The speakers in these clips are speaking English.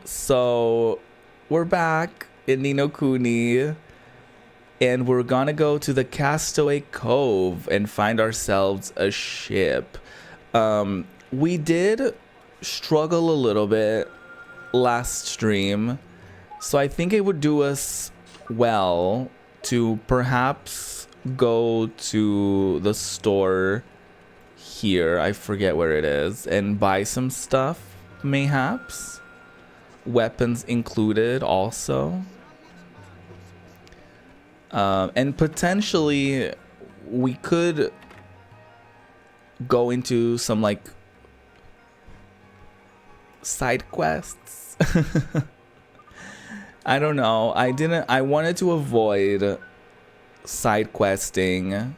So we're back in Nino Kuni, and we're gonna go to the Castaway Cove and find ourselves a ship. We did struggle a little bit last stream, so I think it would do us well to perhaps go to the store here, I forget where it is, and buy some stuff, mayhaps. Weapons included also. And potentially we could go into some like side quests. I don't know. I wanted to avoid side questing.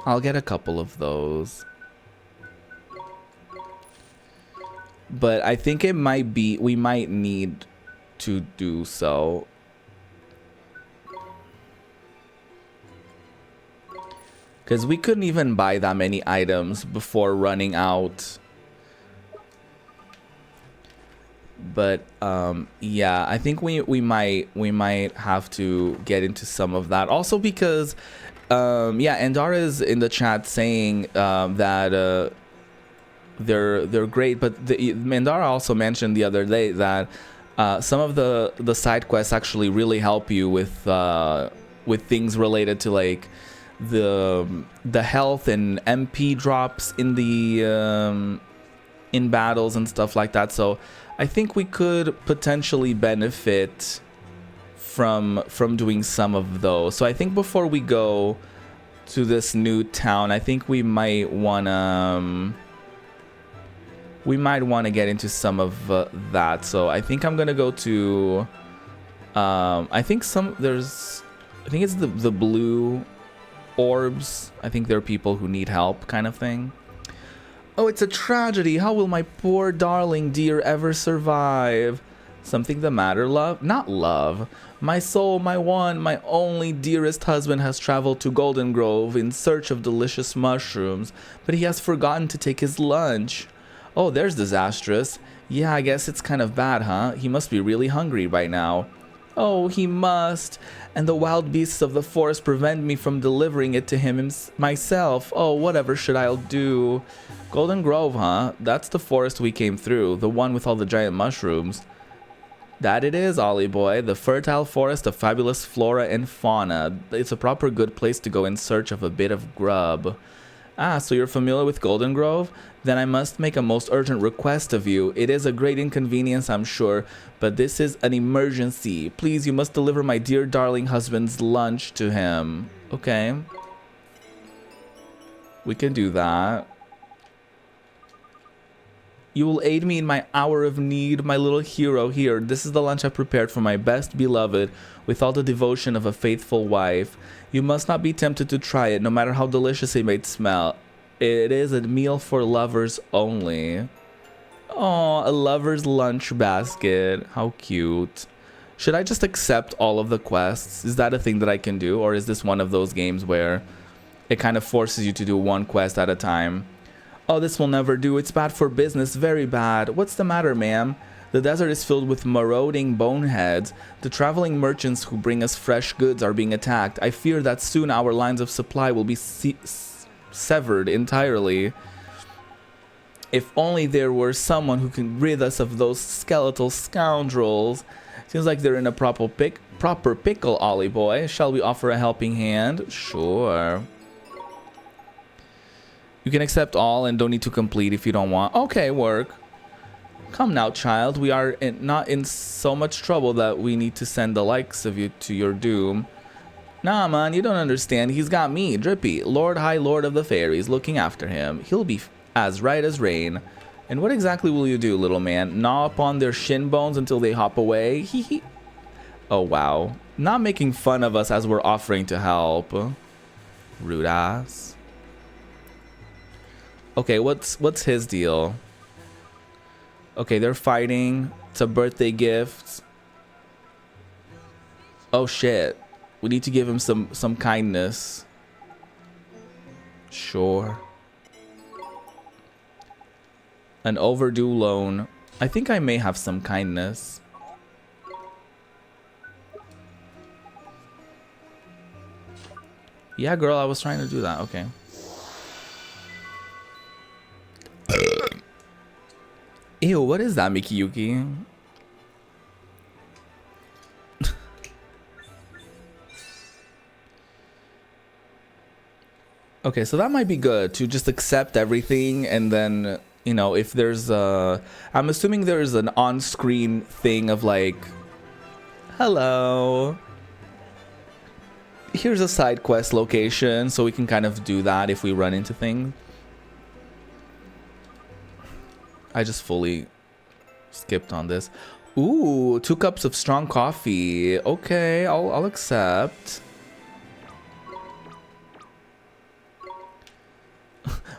I'll get a couple of those. But I think it might be, we might need to do so. Because we couldn't even buy that many items before running out. But yeah, I think we might have to get into some of that. Also because yeah, Andara is in the chat saying that they're great, but Mandara also mentioned the other day that some of the side quests actually really help you with things related to like the health and MP drops in the in battles and stuff like that. So I think we could potentially benefit from doing some of those. So I think before we go to this new town, I think we might wanna get into some of that. So I think I'm gonna go to I think it's the blue orbs. I think there are people who need help, kind of thing. Oh, it's a tragedy. How will my poor darling dear ever survive? Something the matter, love? Not love. My soul, my one, my only dearest husband has traveled to Golden Grove in search of delicious mushrooms, but he has forgotten to take his lunch. Oh, there's disastrous. Yeah, I guess it's kind of bad, huh? He must be really hungry right now. Oh, he must. And the wild beasts of the forest prevent me from delivering it to him myself. Oh, whatever should I do? Golden Grove, huh? That's the forest we came through. The one with all the giant mushrooms. That it is, Ollie boy. The fertile forest of fabulous flora and fauna. It's a proper good place to go in search of a bit of grub. Ah, so you're familiar with Golden Grove? Then I must make a most urgent request of you. It is a great inconvenience, I'm sure, but this is an emergency. Please, you must deliver my dear darling husband's lunch to him. Okay. We can do that. You will aid me in my hour of need, my little hero. Here, this is the lunch I prepared for my best beloved, with all the devotion of a faithful wife. You must not be tempted to try it, no matter how delicious it may smell. It is a meal for lovers only. Oh, a lover's lunch basket. How cute. Should I just accept all of the quests? Is that a thing that I can do? Or is this one of those games where it kind of forces you to do one quest at a time? Oh, this will never do. It's bad for business. Very bad. What's the matter, ma'am? The desert is filled with marauding boneheads. The traveling merchants who bring us fresh goods are being attacked. I fear that soon our lines of supply will be severed entirely. If only there were someone who could rid us of those skeletal scoundrels. Seems like they're in a proper pickle, Ollie boy. Shall we offer a helping hand? Sure. You can accept all and don't need to complete if you don't want. Okay, work. Come now, child. We are not in so much trouble that we need to send the likes of you to your doom. Nah, man, you don't understand. He's got me, Drippy, Lord High Lord of the Fairies, looking after him. He'll be as right as rain. And what exactly will you do, little man? Gnaw upon their shin bones until they hop away? Hee hee. Oh, wow. Not making fun of us as we're offering to help. Rude ass. Okay, what's his deal? Okay, they're fighting. It's a birthday gift. Oh shit. We need to give him some kindness. Sure. An overdue loan. I think I may have some kindness. Yeah, girl, I was trying to do that. Okay. Ew, what is that, Mikiyuki? Okay, so that might be good to just accept everything, and then, you know, if there's a... I'm assuming there's an on-screen thing of like, hello, here's a side quest location, so we can kind of do that if we run into things. I just fully skipped on this. Ooh, 2 cups of strong coffee. Okay, I'll accept.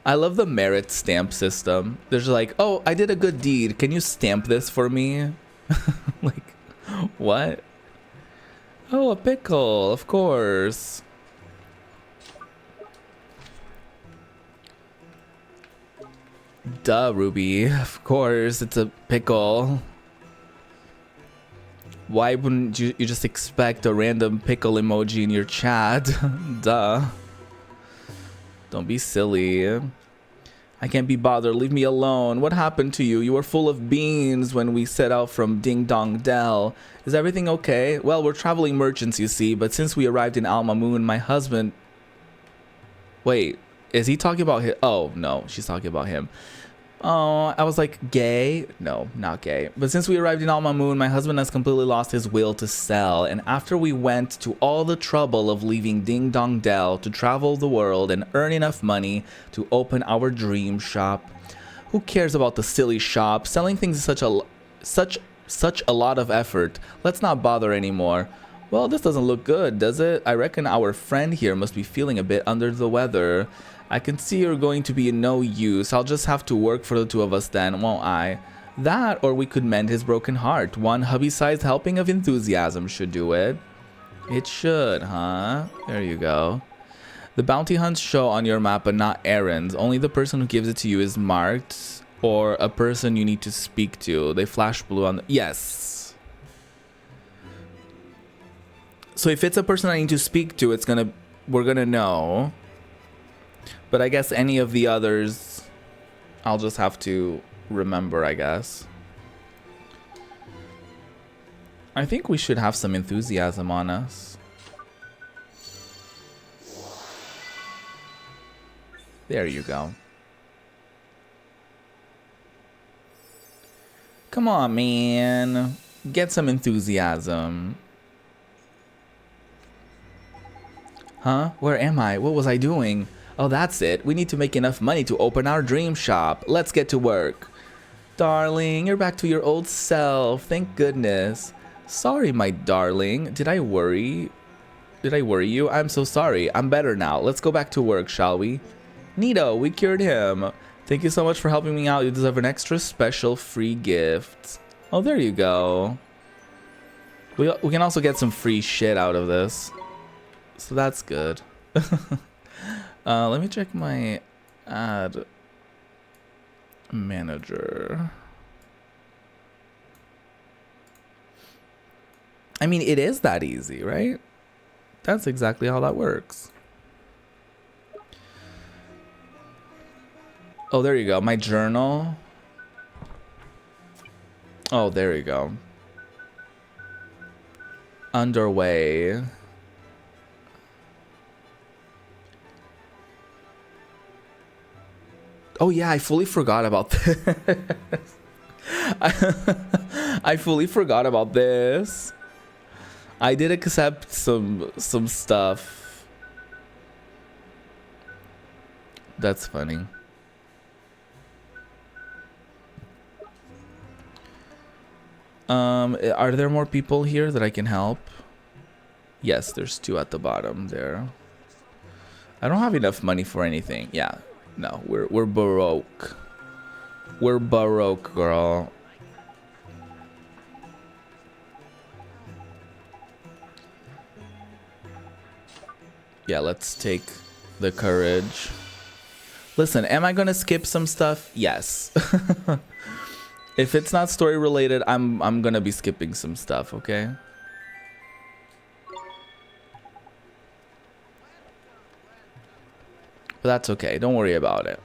I love the merit stamp system. There's like, oh, I did a good deed. Can you stamp this for me? Like, what? Oh, a pickle, of course. Duh, Ruby. Of course, it's a pickle. Why wouldn't you just expect a random pickle emoji in your chat? Duh. Don't be silly. I can't be bothered. Leave me alone. What happened to you? You were full of beans when we set out from Ding Dong Dell. Is everything okay? Well, we're traveling merchants, you see, but since we arrived in Alma Moon, my husband... Wait, is he talking about him? Oh, no, she's talking about him. Oh, I was like, gay? No, not gay. But since we arrived in Alma Moon, my husband has completely lost his will to sell. And after we went to all the trouble of leaving Ding Dong Dell to travel the world and earn enough money to open our dream shop. Who cares about the silly shop? Selling things is such a lot of effort. Let's not bother anymore. Well, this doesn't look good, does it? I reckon our friend here must be feeling a bit under the weather. I can see you're going to be no use. I'll just have to work for the 2 of us then, won't I? That, or we could mend his broken heart. 1 hubby-sized helping of enthusiasm should do it. It should, huh? There you go. The bounty hunts show on your map, but not errands. Only the person who gives it to you is marked, or a person you need to speak to. They flash blue on the... Yes! So if it's a person I need to speak to, we're gonna know. But I guess any of the others, I'll just have to remember, I guess. I think we should have some enthusiasm on us. There you go. Come on, man. Get some enthusiasm. Huh? Where am I? What was I doing? Oh, that's it. We need to make enough money to open our dream shop. Let's get to work. Darling, you're back to your old self. Thank goodness. Sorry, my darling. Did I worry you? I'm so sorry. I'm better now. Let's go back to work, shall we? Neato, we cured him. Thank you so much for helping me out. You deserve an extra special free gift. Oh, there you go. We can also get some free shit out of this. So that's good. Let me check my ad manager. I mean, it is that easy, right? That's exactly how that works. Oh, there you go. My journal. Oh, there you go. Underway. Oh yeah, I fully forgot about this. I fully forgot about this. I did accept some stuff. That's funny. Are there more people here that I can help? Yes, there's 2 at the bottom there. I don't have enough money for anything. Yeah. No, we're baroque. We're baroque, girl. Yeah, let's take the courage. Listen, am I gonna skip some stuff? Yes. If it's not story related, I'm gonna be skipping some stuff, okay? But that's okay. Don't worry about it.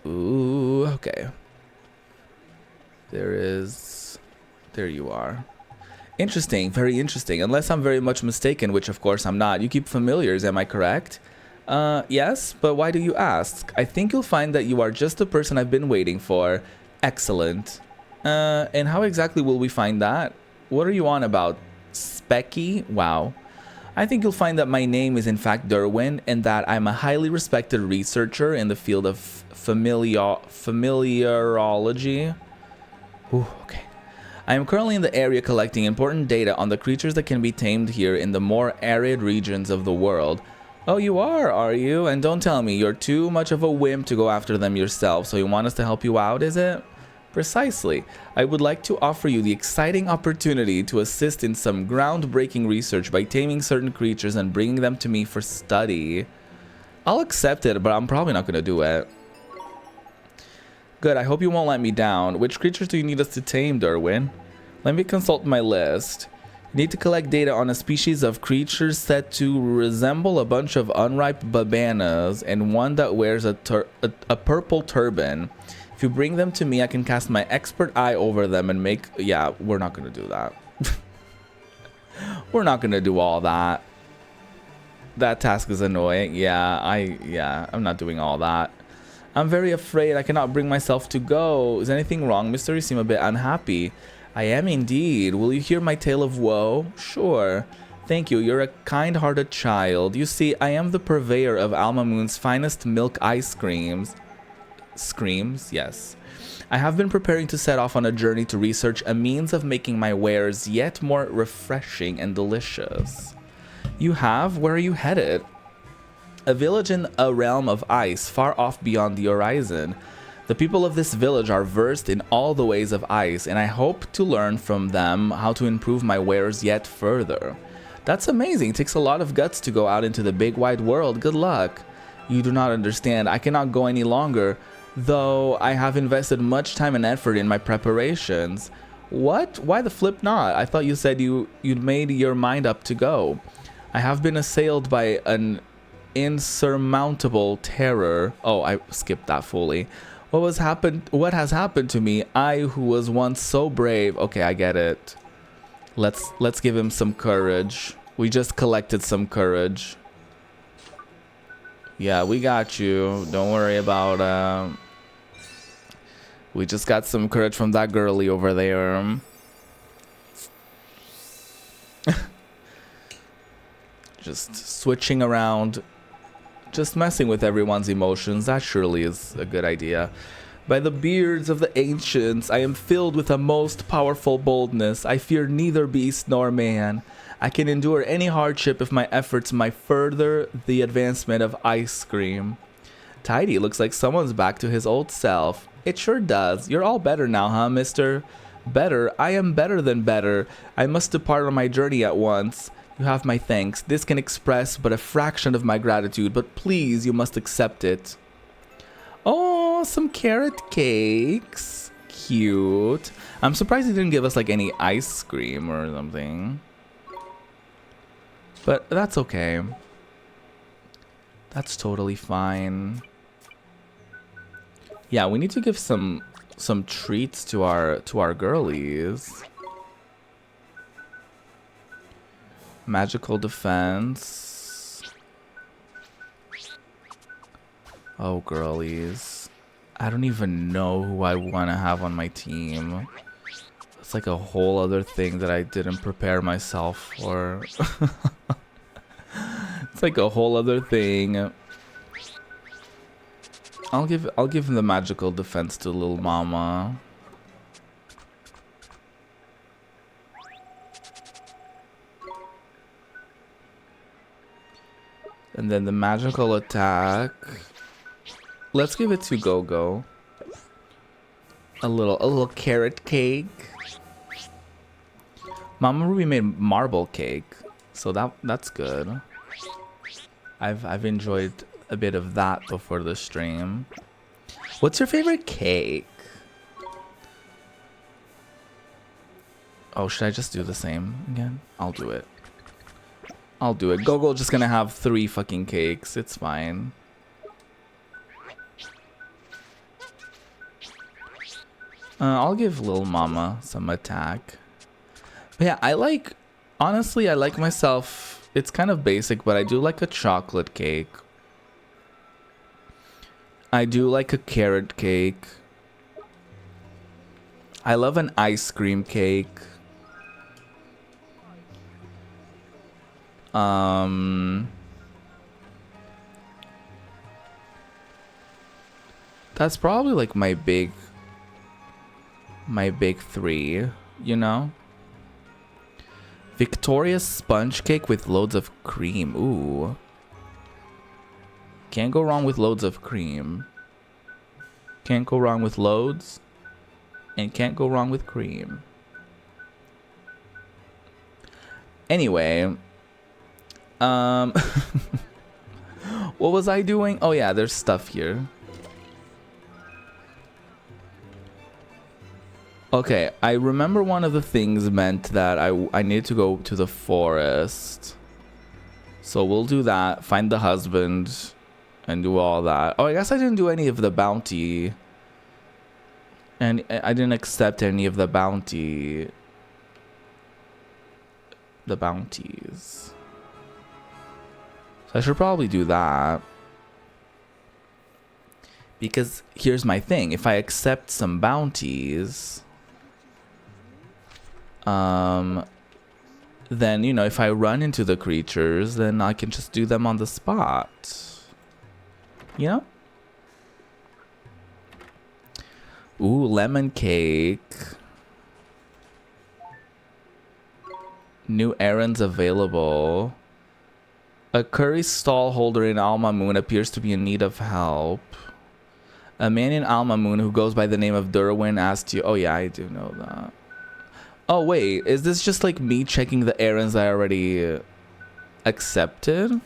Ooh, okay. There you are. Interesting, very interesting. Unless I'm very much mistaken, which of course I'm not. You keep familiars, am I correct? Yes, but why do you ask? I think you'll find that you are just the person I've been waiting for. Excellent. And how exactly will we find that? What are you on about? Specky? Wow. I think you'll find that my name is in fact Derwin, and that I'm a highly respected researcher in the field of familiarology. Ooh, okay. I am currently in the area collecting important data on the creatures that can be tamed here in the more arid regions of the world. Oh, you are you? And don't tell me you're too much of a wimp to go after them yourself, so you want us to help you out, is it? Precisely. I would like to offer you the exciting opportunity to assist in some groundbreaking research by taming certain creatures and bringing them to me for study. I'll accept it, but I'm probably not going to do it. Good, I hope you won't let me down. Which creatures do you need us to tame, Derwin? Let me consult my list. You need to collect data on a species of creatures said to resemble a bunch of unripe bananas and one that wears a purple turban. If you bring them to me, I can cast my expert eye over them and make... Yeah, we're not going to do that. We're not going to do all that. That task is annoying. Yeah, I'm not doing all that. I'm very afraid I cannot bring myself to go. Is anything wrong, mister? You seem a bit unhappy. I am indeed. Will you hear my tale of woe? Sure. Thank you. You're a kind-hearted child. You see, I am the purveyor of Alma Moon's finest milk ice creams. Screams? Yes. I have been preparing to set off on a journey to research a means of making my wares yet more refreshing and delicious. You have? Where are you headed? A village in a realm of ice, far off beyond the horizon. The people of this village are versed in all the ways of ice, and I hope to learn from them how to improve my wares yet further. That's amazing. It takes a lot of guts to go out into the big wide world. Good luck. You do not understand. I cannot go any longer, though I have invested much time and effort in my preparations. What? Why the flip not? I thought you said you'd made your mind up to go. I have been assailed by an insurmountable terror. Oh, I skipped that fully. What has happened to me? I who was once so brave. Okay, I get it. Let's give him some courage. We just collected some courage. Yeah, we got you. Don't worry about we just got some courage from that girly over there. Just switching around. Just messing with everyone's emotions, that surely is a good idea. By the beards of the ancients, I am filled with a most powerful boldness. I fear neither beast nor man. I can endure any hardship if my efforts might further the advancement of ice cream. Tidy, looks like someone's back to his old self. It sure does. You're all better now, huh, mister? Better? I am better than better. I must depart on my journey at once. You have my thanks. This can express but a fraction of my gratitude, but please, you must accept it. Oh, some carrot cakes. Cute. I'm surprised he didn't give us like any ice cream or something. But that's okay. That's totally fine. Yeah, we need to give some treats to our girlies. Magical defense. Oh, girlies. I don't even know who I want to have on my team. It's like a whole other thing that I didn't prepare myself for. It's like a whole other thing. I'll give him the magical defense to little mama. And then the magical attack. Let's give it to Go-Go. A little carrot cake. Mama Ruby made marble cake, so that's good. I've enjoyed a bit of that before the stream. What's your favorite cake? Oh, should I just do the same again? I'll do it. I'll do it. Gogo just gonna have 3 fucking cakes. It's fine. I'll give Lil Mama some attack. But yeah, I like... Honestly, I like myself... It's kind of basic, but I do like a chocolate cake. I do like a carrot cake. I love an ice cream cake. That's probably like my big 3, you know? Victoria's sponge cake with loads of cream. Ooh. Can't go wrong with loads of cream. Can't go wrong with loads. And can't go wrong with cream. Anyway. What was I doing? Oh yeah, there's stuff here. Okay, I remember one of the things meant that I needed to go to the forest. So we'll do that. Find the husband and do all that. Oh, I guess I didn't do any of the bounty. And I didn't accept any of the bounty. The bounties. So I should probably do that. Because here's my thing. If I accept some bounties... then, you know, if I run into the creatures, then I can just do them on the spot. You know? Ooh, lemon cake. New errands available. A curry stall holder in Alma Moon appears to be in need of help. A man in Alma Moon who goes by the name of Derwin asked you... Oh yeah, I do know that. Oh wait, is this just like me checking the errands I already accepted?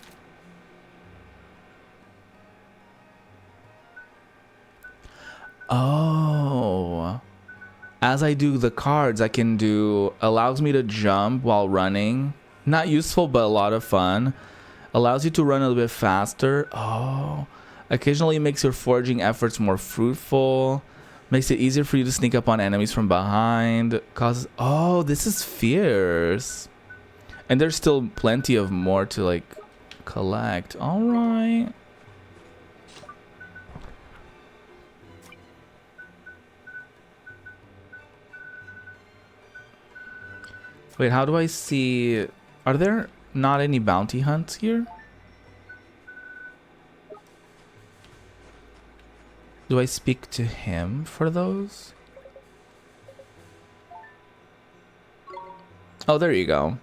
Oh. As I do the cards, I can do... Allows me to jump while running. Not useful, but a lot of fun. Allows you to run a little bit faster. Oh. Occasionally makes your foraging efforts more fruitful. Makes it easier for you to sneak up on enemies from behind. Causes... Oh, this is fierce. And there's still plenty of more to, like, collect. Alright. Wait, how do I see... Are there not any bounty hunts here? Do I speak to him for those? Oh, there you go.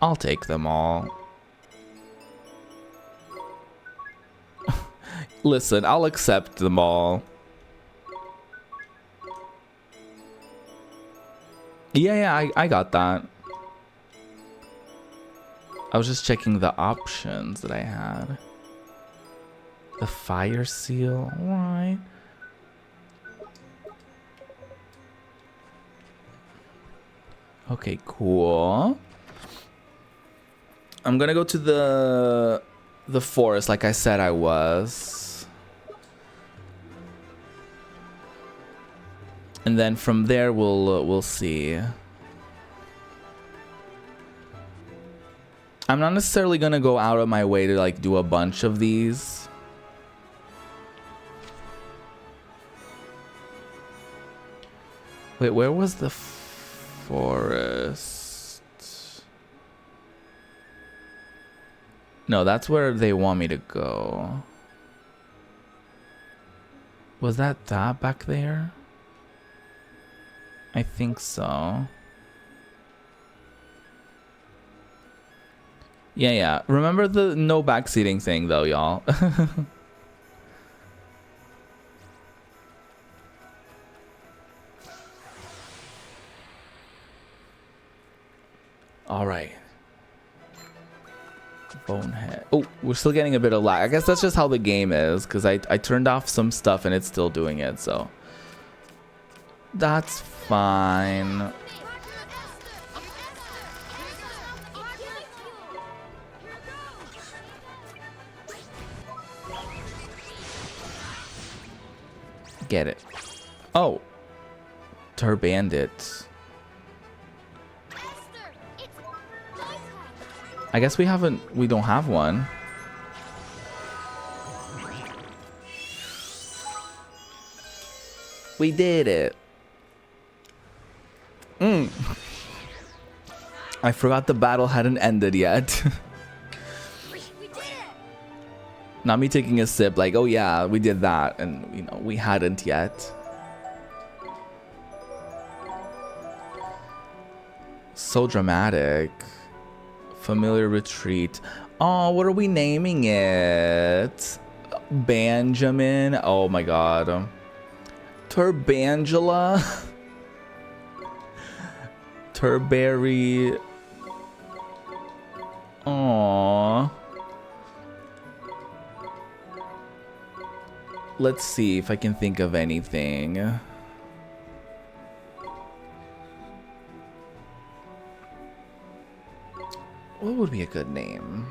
I'll take them all. Listen, I'll accept them all. Yeah, I got that. I was just checking the options that I had. The fire seal, alright. Okay, cool. I'm gonna go to the forest like I said I was. And then from there we'll see. I'm not necessarily gonna go out of my way to like do a bunch of these. Wait, where was the forest? No, that's where they want me to go. Was that back there? I think so. Yeah. Remember the no backseating thing though, y'all. All right. Bonehead. Oh, we're still getting a bit of lag. I guess that's just how the game is, because I turned off some stuff and it's still doing it, so that's fine. Get it. Oh, Tur Bandit. I guess we don't have one. We did it. I forgot the battle hadn't ended yet. Not me taking a sip like, oh yeah, we did that, and you know, we hadn't yet. So dramatic. Familiar retreat. Oh, what are we naming it? Benjamin. Oh my god. Turbangela. Turberry. Aww. Let's see if I can think of anything. What would be a good name?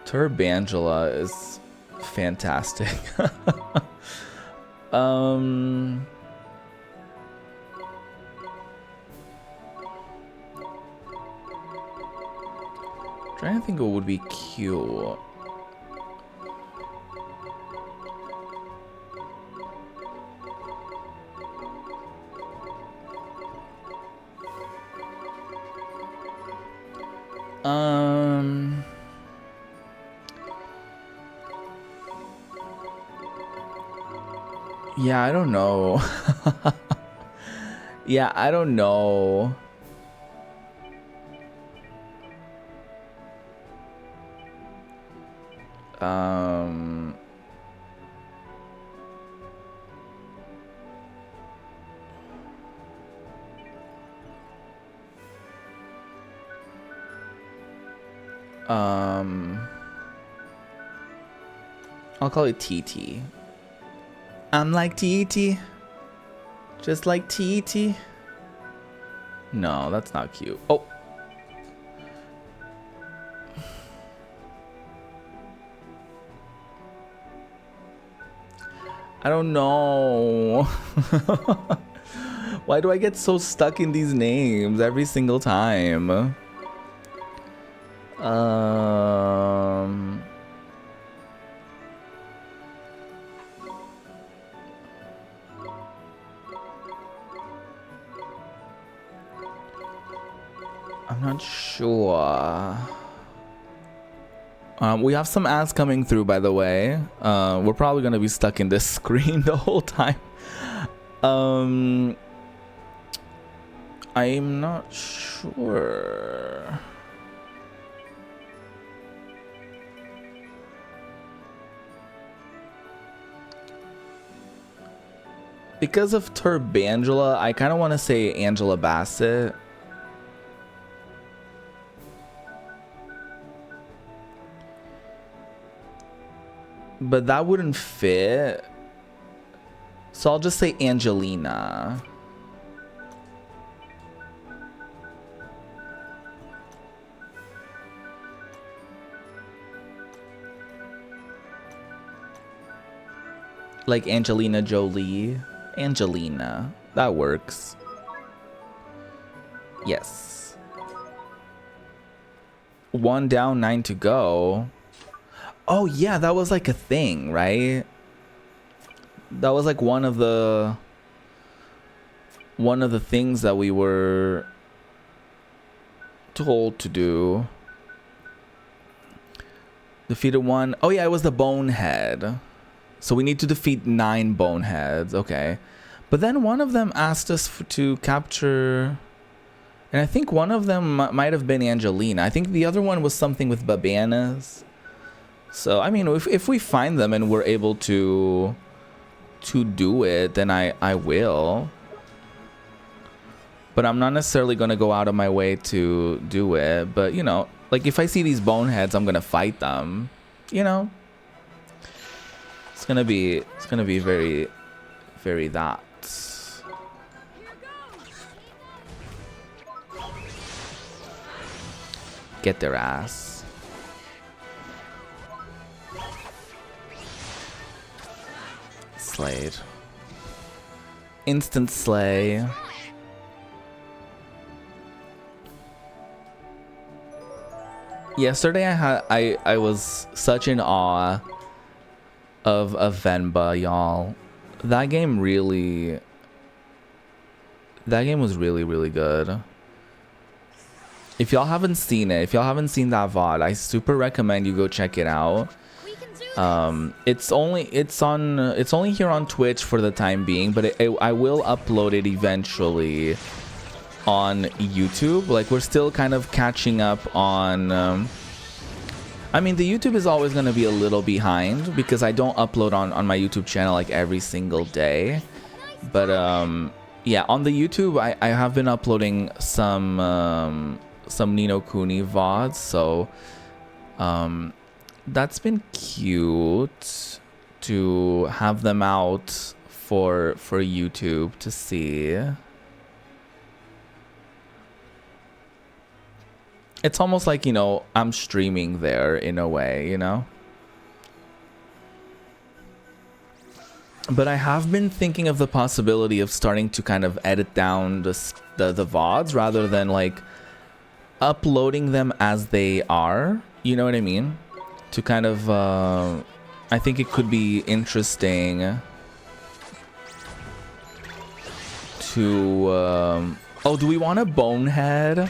Turbangela is fantastic. Trying to think what would be cute. Yeah, I don't know. Yeah, I don't know. I'll call it TT. I'm like TT. Just like TT. No, that's not cute. Oh. I don't know. Why do I get so stuck in these names every single time? I'm not sure. We have some ads coming through, by the way. We're probably gonna be stuck in this screen the whole time. I'm not sure. Because of Turbangela, I kind of want to say Angela Bassett. But that wouldn't fit. So I'll just say Angelina. Like Angelina Jolie. Angelina. That works. Yes. 1 down, 9 to go. Oh yeah, that was like a thing, right? That was like one of the things that we were told to do. Defeated 1. Oh yeah, it was the bonehead. So we need to defeat 9 boneheads. Okay. But then one of them asked us to capture, and I think one of them might have been Angelina. I think the other one was something with Babanas. So I mean, if we find them and we're able to do it, then I will. But I'm not necessarily going to go out of my way to do it. But, you know, like if I see these boneheads, I'm going to fight them. You know? It's going to be very, very that. Get their ass. Slayed. Instant slay. Yesterday I was such in awe of Venba, y'all. That game was really, really good. If y'all haven't seen it, if y'all haven't seen that VOD, I super recommend you go check it out. It's only here on Twitch for the time being, but I will upload it eventually on YouTube. Like, we're still kind of catching up on I mean, the YouTube is always going to be a little behind because I don't upload on my YouTube channel like every single day. But yeah, on the YouTube I have been uploading some Ni no Kuni VODs, so that's been cute to have them out for YouTube to see. It's almost like, you know, I'm streaming there in a way, you know? But I have been thinking of the possibility of starting to kind of edit down the VODs rather than like uploading them as they are. You know what I mean? To kind of, I think it could be interesting to, oh, do we want a bonehead?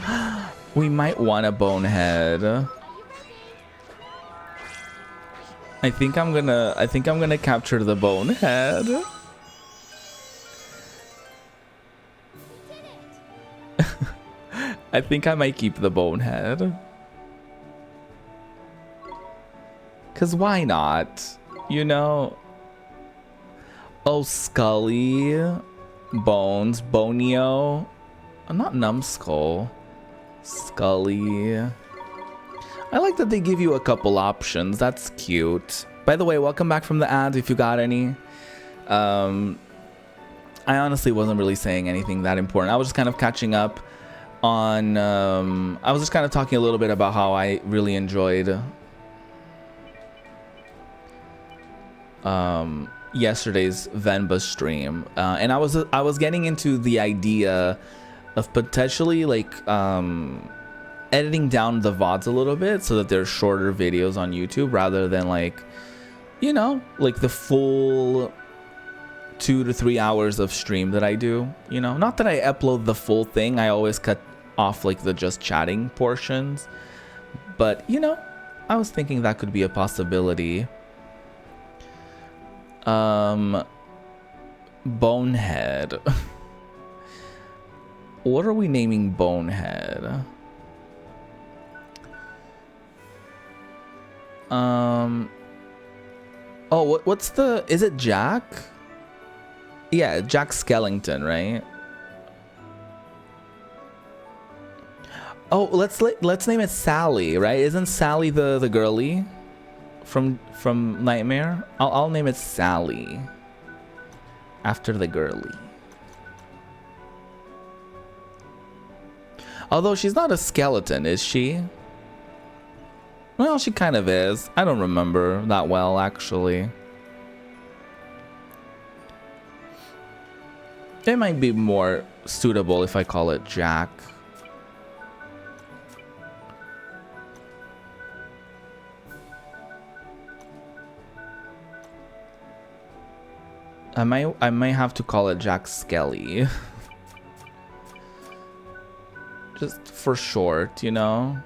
We might want a bonehead. I think I'm gonna capture the bonehead. I think I might keep the bonehead. 'Cause why not? You know? Oh, Scully. Bones. Bonio. Not Numbskull. Scully. I like that they give you a couple options. That's cute. By the way, welcome back from the ads if you got any. I honestly wasn't really saying anything that important. I was just kind of catching up on I was just kind of talking a little bit about how I really enjoyed yesterday's Venba stream, and I was getting into the idea of potentially like editing down the VODs a little bit so that they're shorter videos on YouTube rather than like, you know, like the full 2 to 3 hours of stream that I do. You know, not that I upload the full thing, I always cut off like the just chatting portions, but you know, I was thinking that could be a possibility. Bonehead. What are we naming Bonehead? Oh, what's the... Is it Jack? Yeah, Jack Skellington, right? Oh, let's name it Sally, right? Isn't Sally the girly from Nightmare? I'll name it Sally after the girly. Although she's not a skeleton, is she? Well, she kind of is. I don't remember that well, actually. It might be more suitable if I call it Jack. I might have to call it Jack Skelly. Just for short, you know?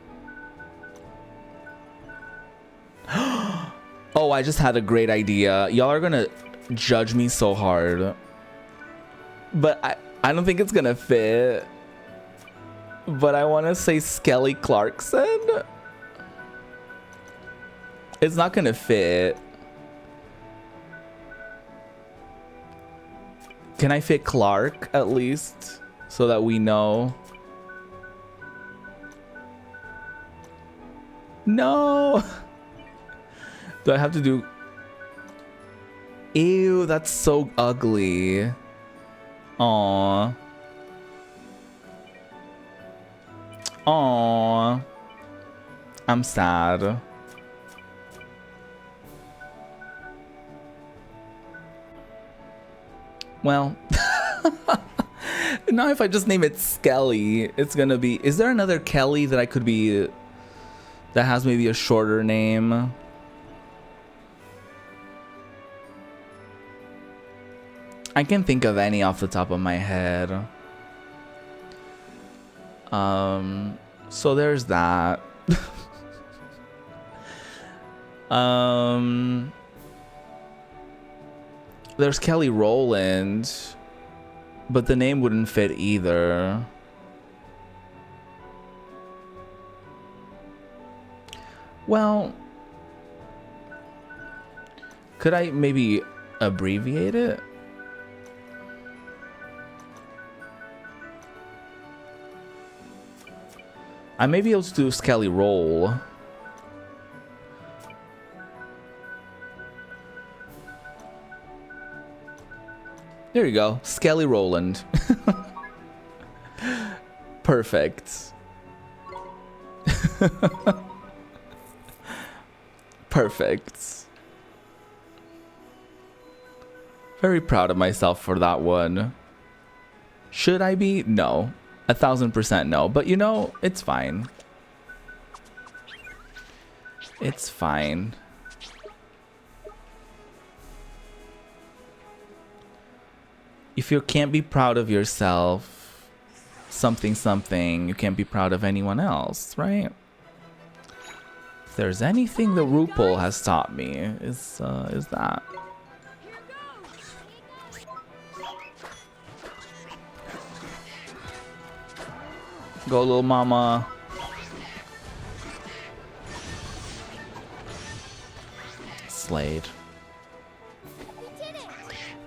Oh, I just had a great idea. Y'all are gonna judge me so hard. But I don't think it's gonna fit. But I want to say Skelly Clarkson. It's not gonna fit. Can I fit Clark at least so that we know? No. Do I have to do? Ew, that's so ugly. Aww. Aww. I'm sad. Well, now if I just name it Skelly, it's gonna be... Is there another Kelly that I could be... that has maybe a shorter name? I can't think of any off the top of my head. So there's that. There's Kelly Rowland, but the name wouldn't fit either. Well, could I maybe abbreviate it? I may be able to do Skelly Roll. There you go, Skelly Rowland. Perfect. Perfect. Very proud of myself for that one. Should I be? No. 1000% no. But you know, it's fine. It's fine. If you can't be proud of yourself, something, you can't be proud of anyone else, right? If there's anything that RuPaul has taught me, is that. Go, little mama. Slade.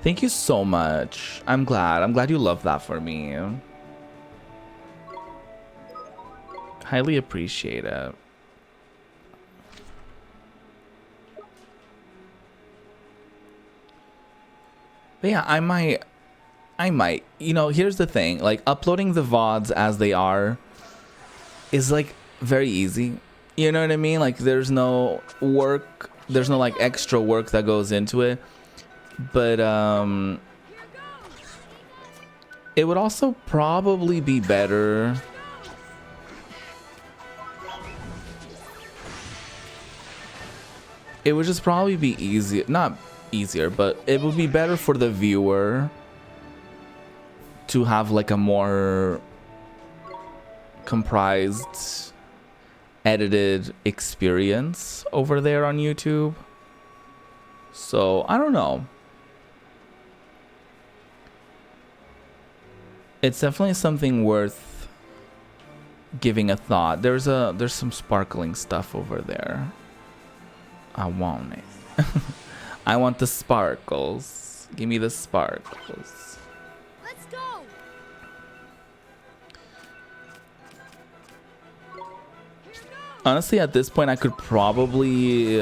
Thank you so much. I'm glad you love that for me. Highly appreciate it. But yeah, I might. You know, here's the thing. Like, uploading the VODs as they are is, like, very easy. You know what I mean? Like, there's no work. There's no, like, extra work that goes into it. But, it would also probably be better... It would just probably be easier. Not easier, but it would be better for the viewer to have like a more comprised, edited experience over there on YouTube. So I don't know. It's definitely something worth giving a thought. There's some sparkling stuff over there. I want it. I want the sparkles. Give me the sparkles. Let's go. Honestly, at this point, I could probably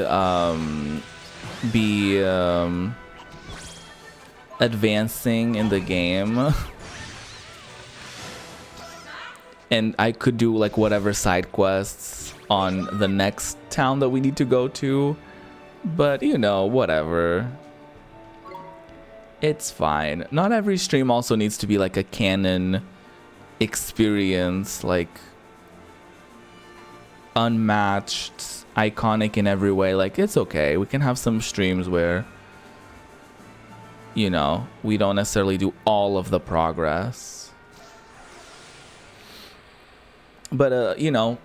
be advancing in the game. And I could do like whatever side quests on the next town that we need to go to. But, you know, whatever. It's fine. Not every stream also needs to be like a canon experience, like unmatched, iconic in every way. Like, it's okay. We can have some streams where, you know, we don't necessarily do all of the progress. But, you know,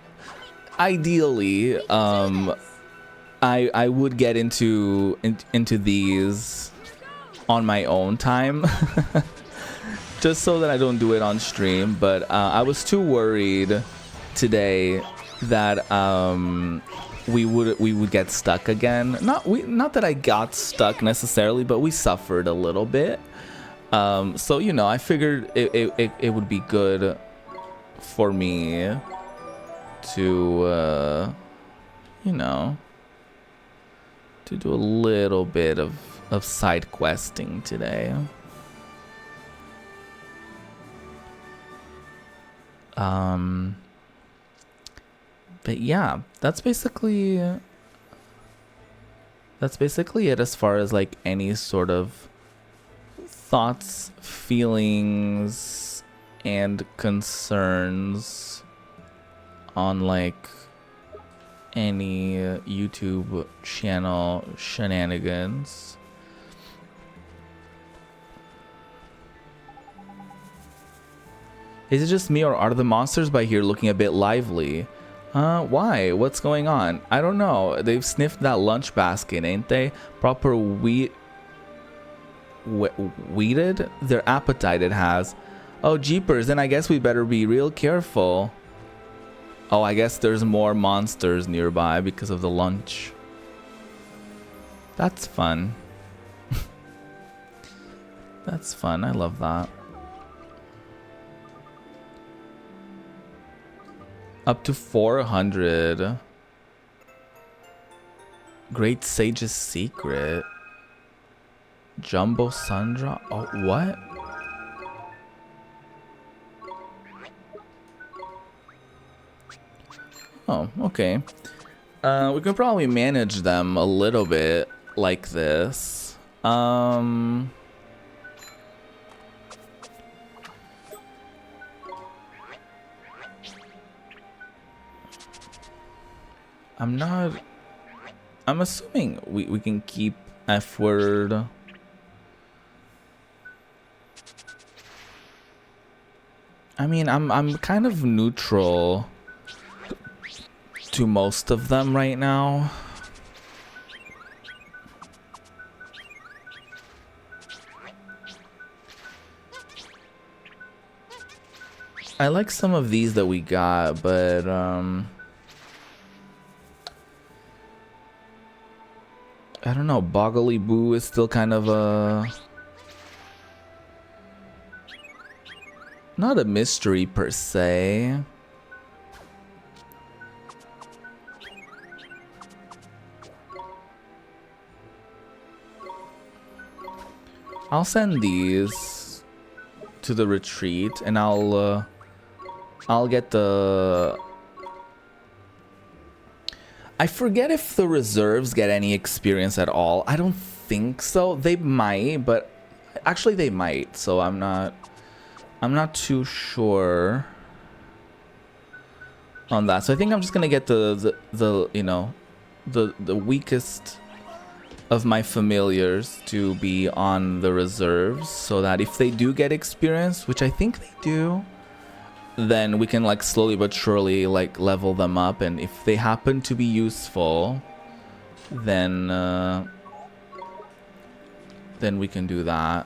ideally, I would get into these on my own time, just so that I don't do it on stream. But I was too worried today that we would get stuck again. Not that I got stuck necessarily, but we suffered a little bit. So you know, I figured it would be good for me to you know, to do a little bit of side questing today. But yeah, that's basically it as far as like any sort of thoughts, feelings, and concerns on like any YouTube channel shenanigans. Is it just me, or are the monsters by here looking a bit lively? Why? What's going on? I don't know. They've sniffed that lunch basket, ain't they? Proper weeded? Their appetite it has. Oh, jeepers, then I guess we better be real careful. Oh, I guess there's more monsters nearby because of the lunch. That's fun. That's fun. I love that. Up to 400. Great Sage's Secret. Jumbo Sundra. Oh, what? Oh, okay. We can probably manage them a little bit like this. I'm assuming we can keep F word. I mean, I'm kind of neutral to most of them right now. I like some of these that we got, but I don't know, Boggly Boo is still kind of not a mystery per se. I'll send these to the retreat, and I'll get the... I forget if the reserves get any experience at all. I don't think so. They might, but actually they might. So I'm not too sure on that. So I think I'm just gonna get the you know, the weakest of my familiars to be on the reserves, so that if they do get experience, which I think they do, then we can like slowly but surely like level them up, and if they happen to be useful, then we can do that.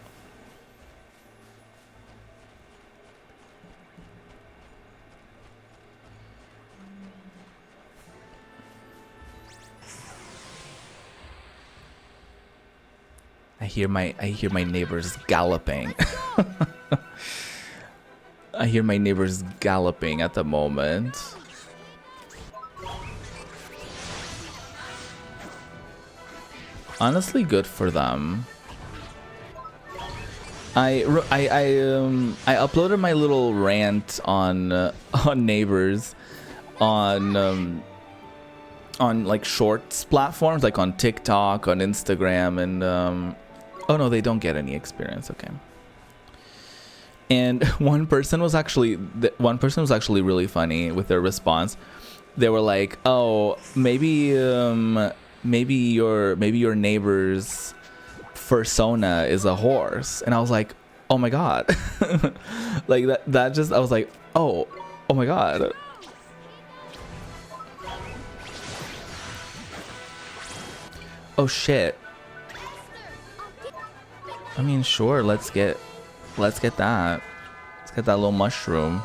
I hear my neighbors galloping. I hear my neighbors galloping at the moment. Honestly, good for them. I uploaded my little rant on neighbors on like shorts platforms, like on TikTok, on Instagram, and oh no, they don't get any experience. Okay. And one person was actually really funny with their response. They were like, "Oh, maybe your neighbor's persona is a horse," and I was like, "Oh my god!" Like that just I was like, "Oh my god." Oh shit. I mean, sure, let's get that. Let's get that little mushroom.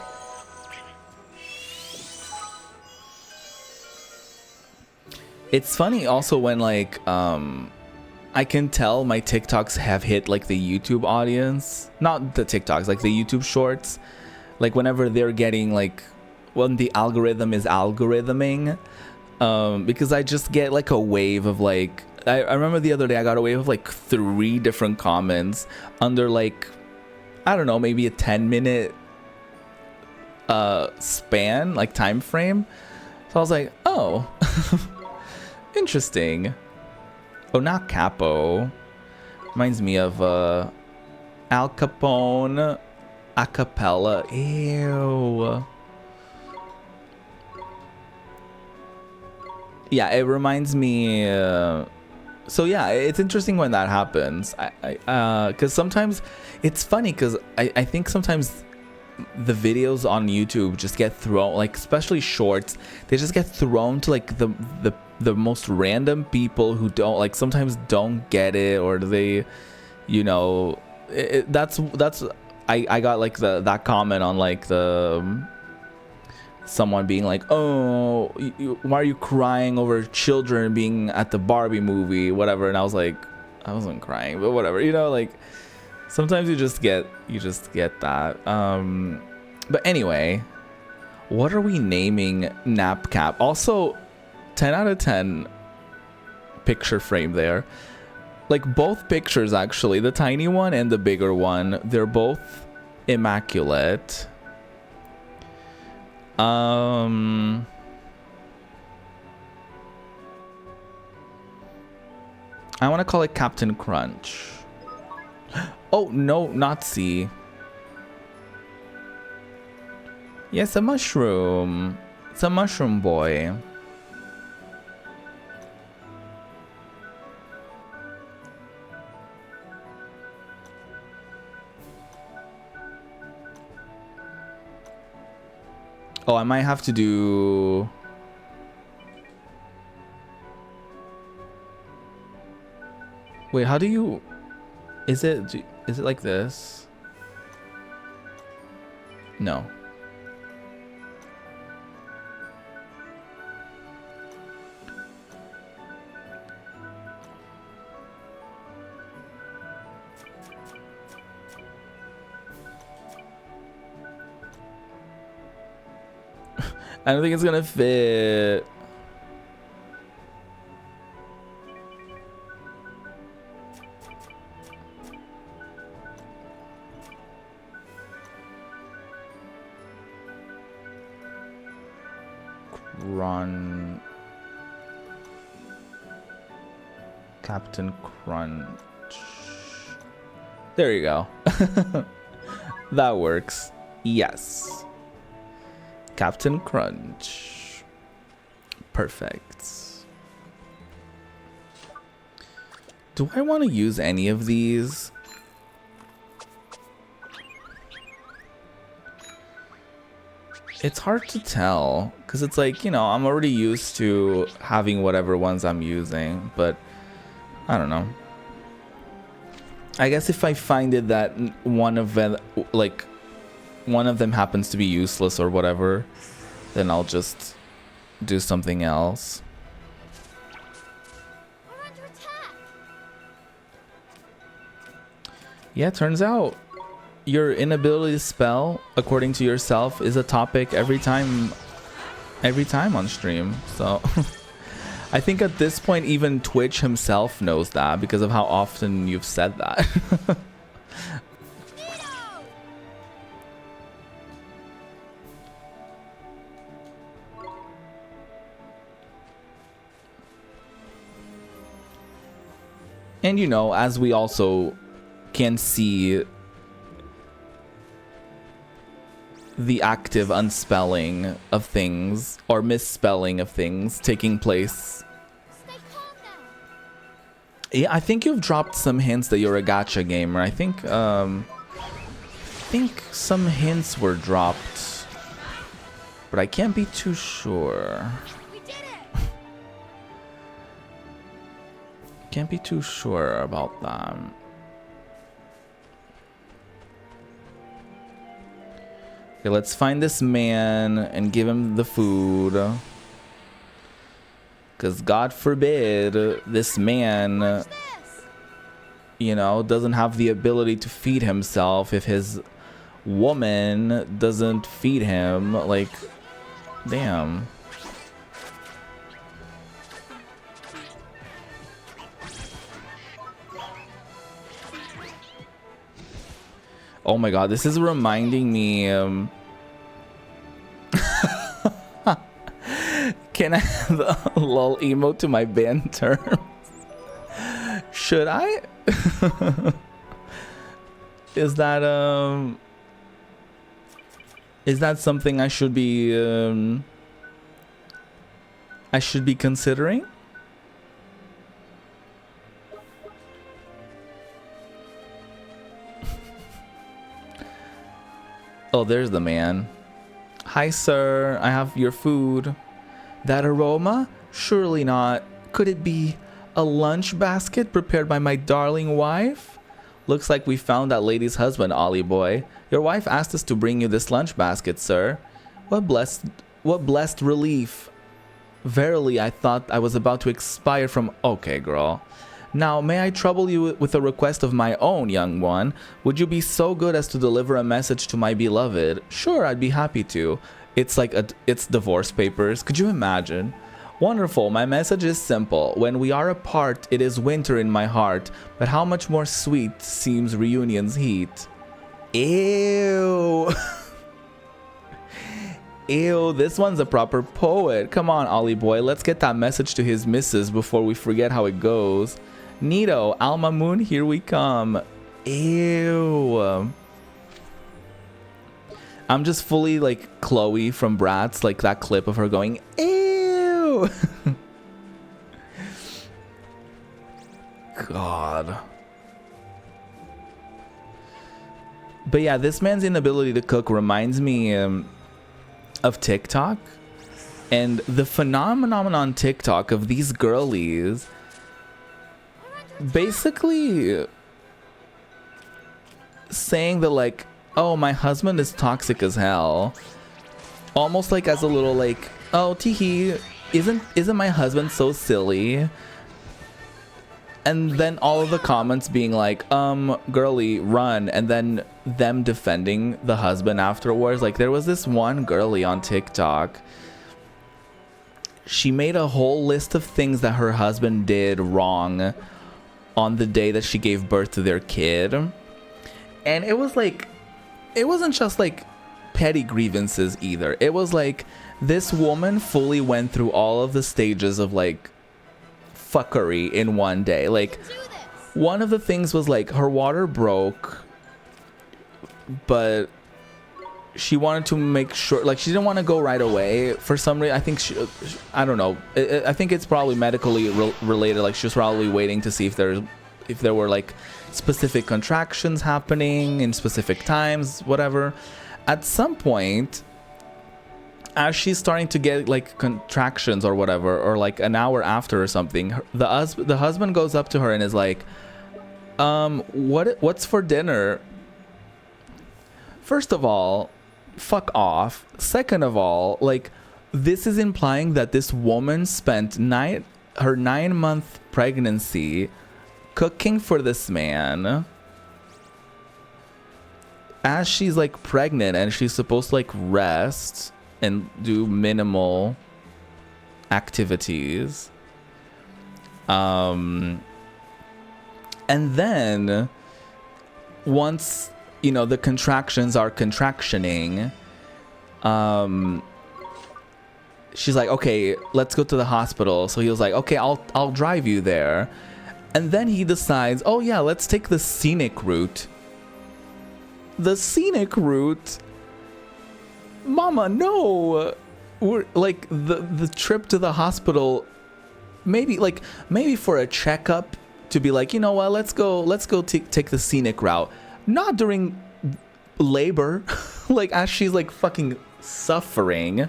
It's funny also when like I can tell my TikToks have hit like the YouTube audience, not the TikToks, like the YouTube shorts, like whenever they're getting like when the algorithm is algorithming, because I just get like a wave of like I remember the other day I got a wave of like 3 different comments under like, I don't know, maybe a 10-minute span, like time frame. So I was like, oh, interesting. Oh, not Capo. Reminds me of Al Capone a cappella. Ew. Yeah, it reminds me. So yeah, it's interesting when that happens. Because sometimes it's funny because I think sometimes the videos on YouTube just get thrown, like especially shorts, they just get thrown to like the most random people who don't like, sometimes don't get it, or they, you know, that's I got like that comment on like the someone being like, oh, why are you crying over children being at the Barbie movie, whatever, and I was like, I wasn't crying, but whatever, you know, like sometimes you just get that. But anyway, what are we naming Napcap? Also 10 out of 10 picture frame there, like both pictures actually, the tiny one and the bigger one, they're both immaculate. I want to call it Captain Crunch. Oh no, not C. Yes, a mushroom. It's a mushroom boy. Oh, I might have to do... Wait, how do you... Is it like this? No. I don't think it's gonna fit. Run. Captain Crunch. There you go. That works. Yes. Captain Crunch. Perfect. Do I want to use any of these? It's hard to tell because it's like, you know, I'm already used to having whatever ones I'm using, but I don't know. I guess if I find it that one of them, like one of them happens to be useless or whatever, then I'll just do something else. We're under attack. Yeah, turns out your inability to spell, according to yourself, is a topic every time on stream. So I think at this point even Twitch himself knows that because of how often you've said that. And you know, as we also can see, the active unspelling of things or misspelling of things taking place. Stay calm now. Yeah, I think you've dropped some hints that you're a gacha gamer. I think some hints were dropped, but I can't be too sure. We did it. Can't be too sure about that. Okay, let's find this man and give him the food. Because God forbid this man, This. you know, doesn't have the ability to feed himself if his woman doesn't feed him. Like, damn. Oh my god, this is reminding me. Can I have the lol emote to my band terms? Should I? Is that something I should be considering? Oh, there's the man. Hi, sir. I have your food. That aroma? Surely not. Could it be a lunch basket prepared by my darling wife? Looks like we found that lady's husband, Ollie boy. Your wife asked us to bring you this lunch basket, sir. What blessed relief. Verily, I thought I was about to expire from... Okay, girl. Now, may I trouble you with a request of my own, young one? Would you be so good as to deliver a message to my beloved? Sure, I'd be happy to. It's like it's divorce papers. Could you imagine? Wonderful. My message is simple. When we are apart, it is winter in my heart. But how much more sweet seems reunion's heat. Ew. Ew, this one's a proper poet. Come on, Ollie boy. Let's get that message to his missus before we forget how it goes. Neato, Alma Moon, here we come. Ew. I'm just fully like Chloe from Bratz, like that clip of her going, ew. God. But yeah, this man's inability to cook reminds me of TikTok and the phenomenon on TikTok of these girlies basically saying that like, oh, my husband is toxic as hell, almost like as a little like, oh, teehee, isn't my husband so silly? And then all of the comments being like, girly, run, and then them defending the husband afterwards. Like, there was this one girly on TikTok. She made a whole list of things that her husband did wrong on the day that she gave birth to their kid. And it was like, it wasn't just like petty grievances either. It was like this woman fully went through all of the stages of like fuckery in one day. Like, one of the things was like her water broke, but she wanted to make sure, like, she didn't want to go right away for some reason. I think I don't know. I think it's probably medically related. Like, she was probably waiting to see if there were like specific contractions happening in specific times, whatever. At some point, as she's starting to get like contractions or whatever, or like an hour after or something, the husband goes up to her and is like, what's for dinner? First of all, fuck off. Second of all, like, this is implying that this woman spent her 9-month pregnancy cooking for this man as she's like pregnant and she's supposed to like rest and do minimal activities. And then once, you know, the contractions are contractioning, she's like, okay, let's go to the hospital. So he was like, okay, I'll drive you there. And then he decides, oh yeah, let's take the scenic route. The scenic route? Mama, no. We're like the trip to the hospital, maybe for a checkup, to be like, you know what, let's go take the scenic route. Not during labor, like as she's like fucking suffering.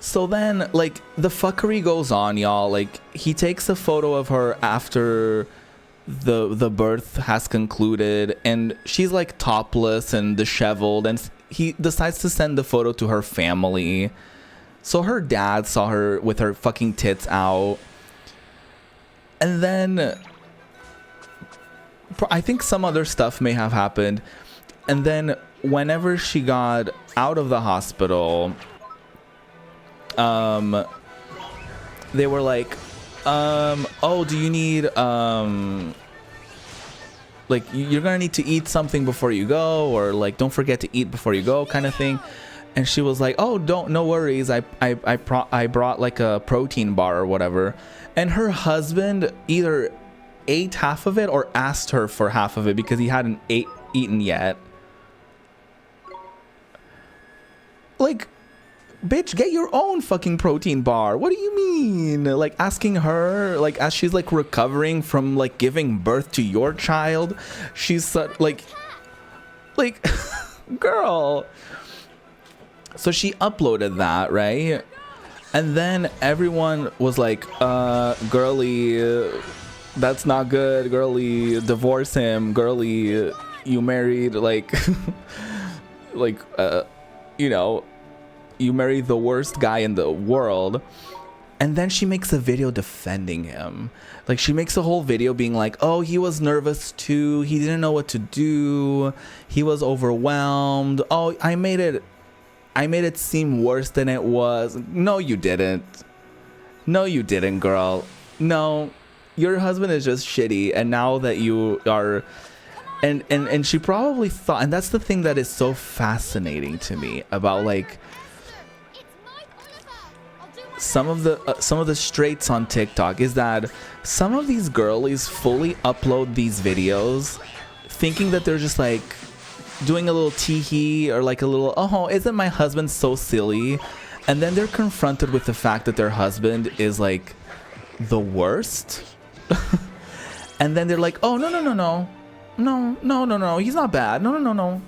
So then, like, the fuckery goes on, y'all. Like, he takes a photo of her after the birth has concluded, and she's like topless and disheveled, and he decides to send the photo to her family. So her dad saw her with her fucking tits out. And then I think some other stuff may have happened. And then whenever she got out of the hospital, they were like, oh, do you need, like, you're gonna need to eat something before you go, or like, don't forget to eat before you go, kind of thing. And she was like, oh, no worries. I brought like a protein bar or whatever. And her husband either ate half of it or asked her for half of it because he hadn't eaten yet. Like, bitch, get your own fucking protein bar. What do you mean? Like, asking her, like, as she's like recovering from like giving birth to your child, she's like girl. So she uploaded that, right? And then everyone was like, girly, that's not good. Girly, divorce him. Girly, you married like you know, you married the worst guy in the world. And then she makes a video defending him. Like, she makes a whole video being like, oh, he was nervous too. He didn't know what to do. He was overwhelmed. Oh, I made it seem worse than it was. No, you didn't. No, you didn't, girl. No, your husband is just shitty. And now that you are... And she probably thought... And that's the thing that is so fascinating to me about, like... some of the straights on TikTok is that some of these girlies fully upload these videos thinking that they're just like doing a little tee-hee or like a little, oh, isn't my husband so silly? And then they're confronted with the fact that their husband is like the worst. And then they're like, oh, no, he's not bad. No.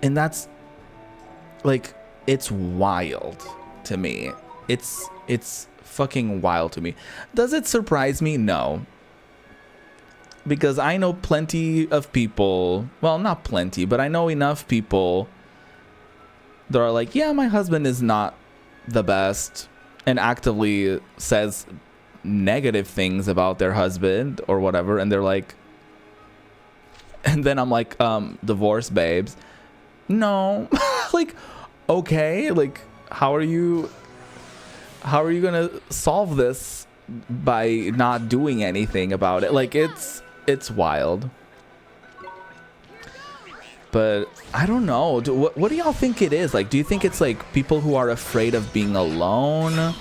And that's like, it's wild to me. It's fucking wild to me. Does it surprise me? No. Because I know plenty of people, well, not plenty, but I know enough people that are like, yeah, my husband is not the best, and actively says negative things about their husband or whatever, and they're like, and then I'm like, divorce, babes. No. Like, okay, like, how are you gonna solve this by not doing anything about it? Like, it's wild. But I don't know. What do y'all think it is? Like, do you think it's like people who are afraid of being alone?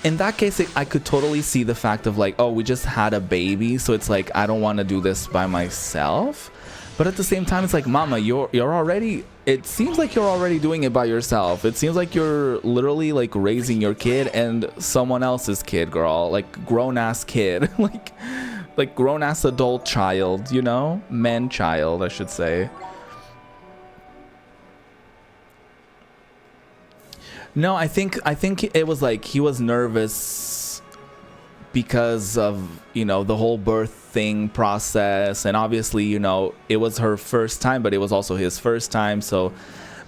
In that case, I could totally see the fact of like, oh, we just had a baby, so it's like, I don't want to do this by myself. But at the same time, it's like, mama, you're already, it seems like you're already doing it by yourself. It seems like you're literally like raising your kid and someone else's kid, girl. Like, grown-ass kid. like grown-ass adult child, you know? Man-child, I should say. No, I think it was like he was nervous because of, you know, the whole birth thing process, and obviously, you know, it was her first time, but it was also his first time. So,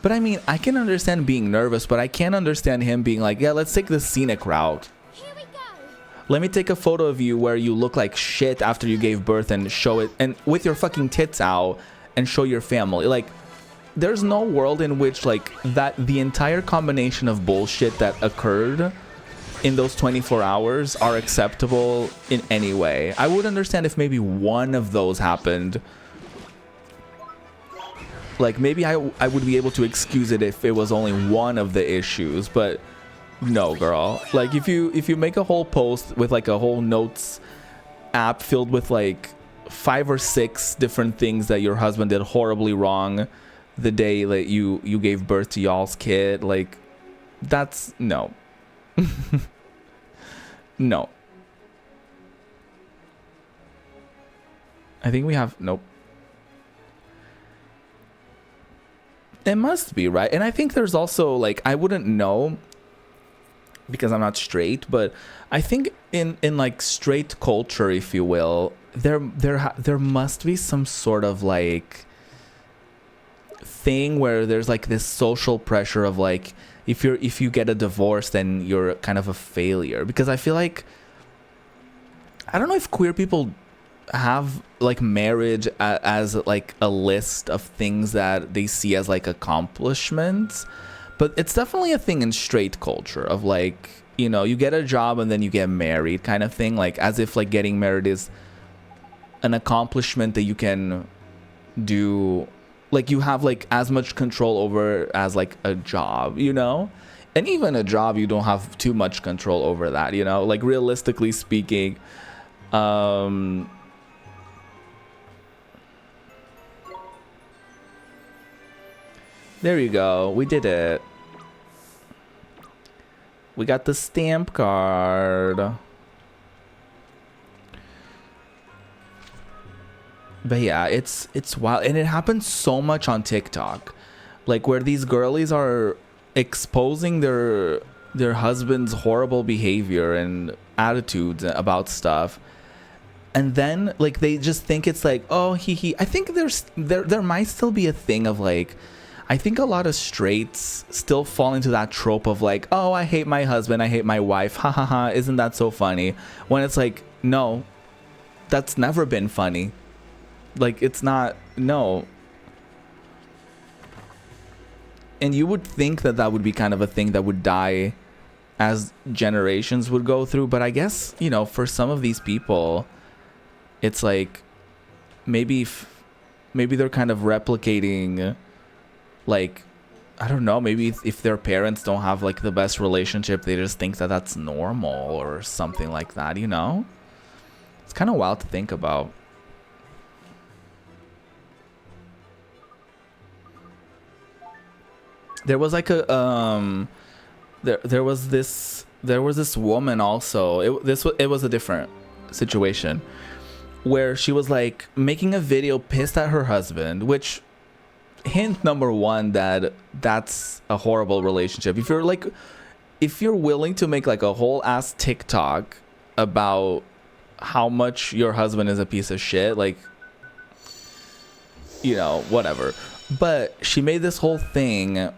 but I mean, I can understand being nervous, but I can't understand him being like, yeah, let's take the scenic route. Here we go. Let me take a photo of you where you look like shit after you gave birth and show it, and with your fucking tits out, and show your family. Like, there's no world in which like that the entire combination of bullshit that occurred in those 24 hours are acceptable in any way. I would understand if maybe one of those happened. Like, maybe I would be able to excuse it if it was only one of the issues, but no, girl. Like, if you make a whole post with like a whole notes app filled with like 5 or 6 different things that your husband did horribly wrong the day that you gave birth to y'all's kid, like, that's no. No. I think we have, nope. It must be, right? And I think there's also like, I wouldn't know because I'm not straight, but I think in like straight culture, if you will, there must be some sort of like thing where there's like this social pressure of like, if you get a divorce, then you're kind of a failure. Because I feel like, I don't know if queer people have like marriage as like a list of things that they see as like accomplishments, but it's definitely a thing in straight culture of like, you know, you get a job and then you get married kind of thing, like as if like getting married is an accomplishment that you can do, like you have like as much control over as like a job, you know. And even a job, you don't have too much control over that, you know, like realistically speaking. There you go. We did it. We got the stamp card. But yeah, it's wild. And it happens so much on TikTok. Like where these girlies are exposing their husband's horrible behavior and attitudes about stuff. And then like they just think it's like, oh, he. I think there might still be a thing of like, I think a lot of straights still fall into that trope of like, oh, I hate my husband, I hate my wife, ha ha ha, isn't that so funny? When it's like, no, that's never been funny. Like, it's not, no. And you would think that that would be kind of a thing that would die as generations would go through. But I guess, you know, for some of these people, it's like, maybe they're kind of replicating, like, I don't know, maybe if their parents don't have like the best relationship, they just think that that's normal or something like that, you know? It's kind of wild to think about. There was like a there was this woman also. It was a different situation where she was like making a video pissed at her husband, which, hint number one, that's a horrible relationship. If you're willing to make like a whole ass TikTok about how much your husband is a piece of shit, like, you know, whatever. But she made this whole thing.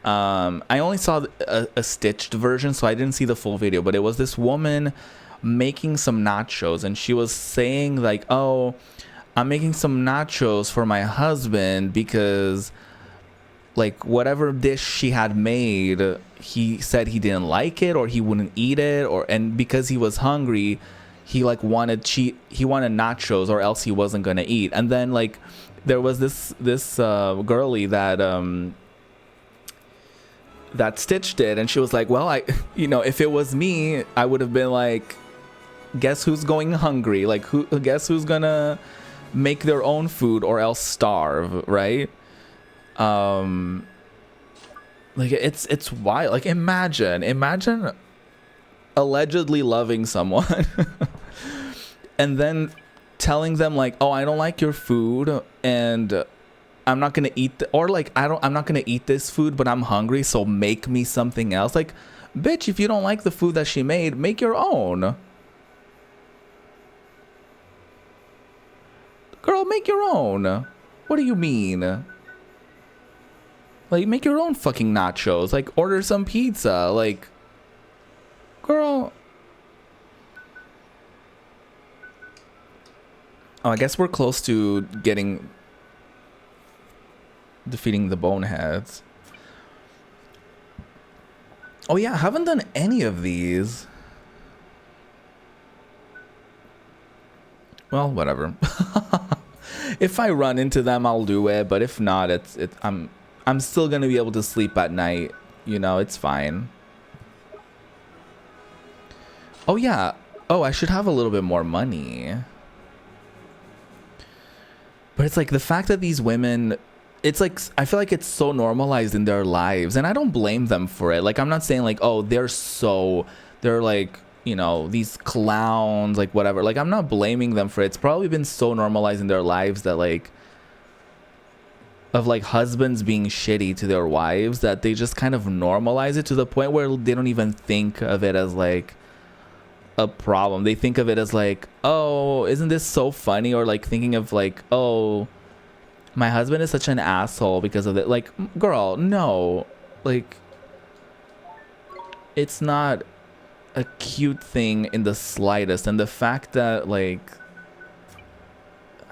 I only saw a stitched version, so I didn't see the full video, but it was this woman making some nachos, and she was saying like, oh, I'm making some nachos for my husband because like whatever dish she had made, he said he didn't like it or he wouldn't eat it, and because he was hungry, he like wanted nachos or else he wasn't gonna eat. And then like there was this girly that stitched it, and she was like, well, you know, if it was me, I would have been like, guess who's going hungry, like guess who's gonna make their own food or else starve, right? Like it's wild. Like imagine allegedly loving someone and then telling them like, oh, I don't like your food and I'm not gonna eat or like I'm not gonna eat this food, but I'm hungry, so make me something else. Like, bitch, if you don't like the food that she made, make your own. Girl, make your own. What do you mean? Like, make your own fucking nachos. Like, order some pizza. Like, girl. Oh, I guess we're close to defeating the boneheads. Oh yeah, I haven't done any of these. Well, whatever. If I run into them, I'll do it, but if not, I'm still gonna be able to sleep at night, you know. It's fine. Oh yeah. Oh, I should have a little bit more money. But it's like the fact that these women, it's like, I feel like it's so normalized in their lives, and I don't blame them for it. Like, I'm not saying like, oh, they're like, you know, these clowns, like whatever. Like, I'm not blaming them for it. It's probably been so normalized in their lives that like, of like husbands being shitty to their wives, that they just kind of normalize it to the point where they don't even think of it as like a problem. They think of it as like, oh, isn't this so funny? Or like thinking of like, oh, my husband is such an asshole because of it. Like, girl, no. Like, it's not a cute thing in the slightest. And the fact that, like,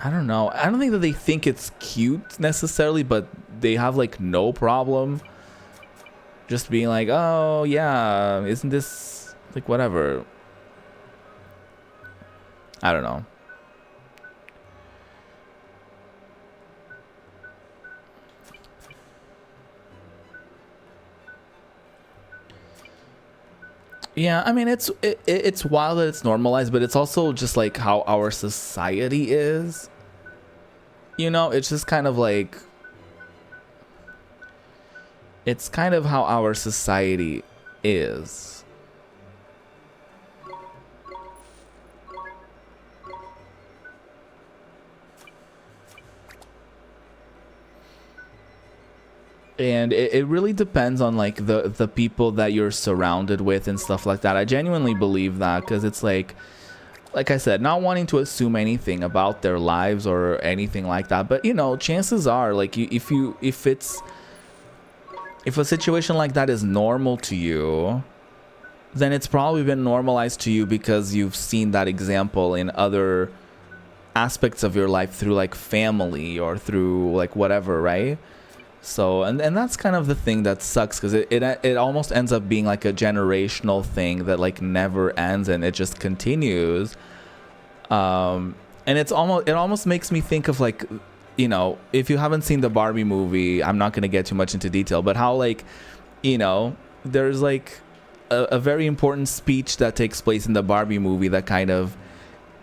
I don't know, I don't think that they think it's cute necessarily, but they have like no problem just being like, oh yeah, isn't this like whatever. I don't know. Yeah, I mean it's wild that it's normalized, but it's also just like how our society is. You know, it's just kind of like, it's kind of how our society is. And it really depends on like the people that you're surrounded with and stuff like that. I genuinely believe that, because it's like I said, not wanting to assume anything about their lives or anything like that, but you know, chances are like if a situation like that is normal to you, then it's probably been normalized to you because you've seen that example in other aspects of your life through like family or through like whatever, right? So and that's kind of the thing that sucks, because it almost ends up being like a generational thing that like never ends and it just continues. And it almost makes me think of like, you know, if you haven't seen the Barbie movie, I'm not going to get too much into detail, but how like, you know, there's like a very important speech that takes place in the Barbie movie that kind of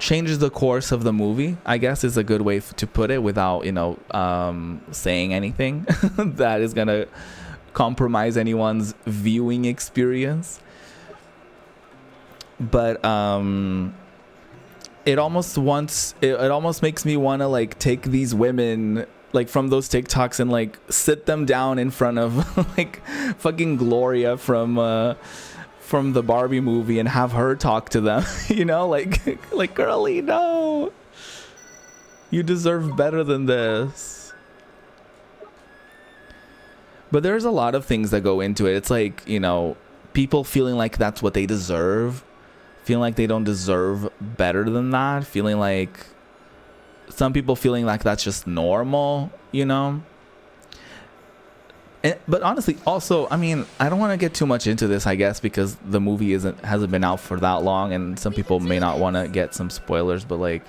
changes the course of the movie, I guess is a good way to put it, without, you know, saying anything that is gonna compromise anyone's viewing experience. But it almost makes me want to like take these women like from those TikToks and like sit them down in front of like fucking Gloria from the Barbie movie and have her talk to them, you know, like girlie, no, you deserve better than this. But there's a lot of things that go into it. It's like, you know, people feeling like that's what they deserve, feeling like they don't deserve better than that, feeling like some people feeling like that's just normal, you know. But honestly, also, I mean, I don't want to get too much into this, I guess, because the movie hasn't been out for that long, and some people may not want to get some spoilers. But like,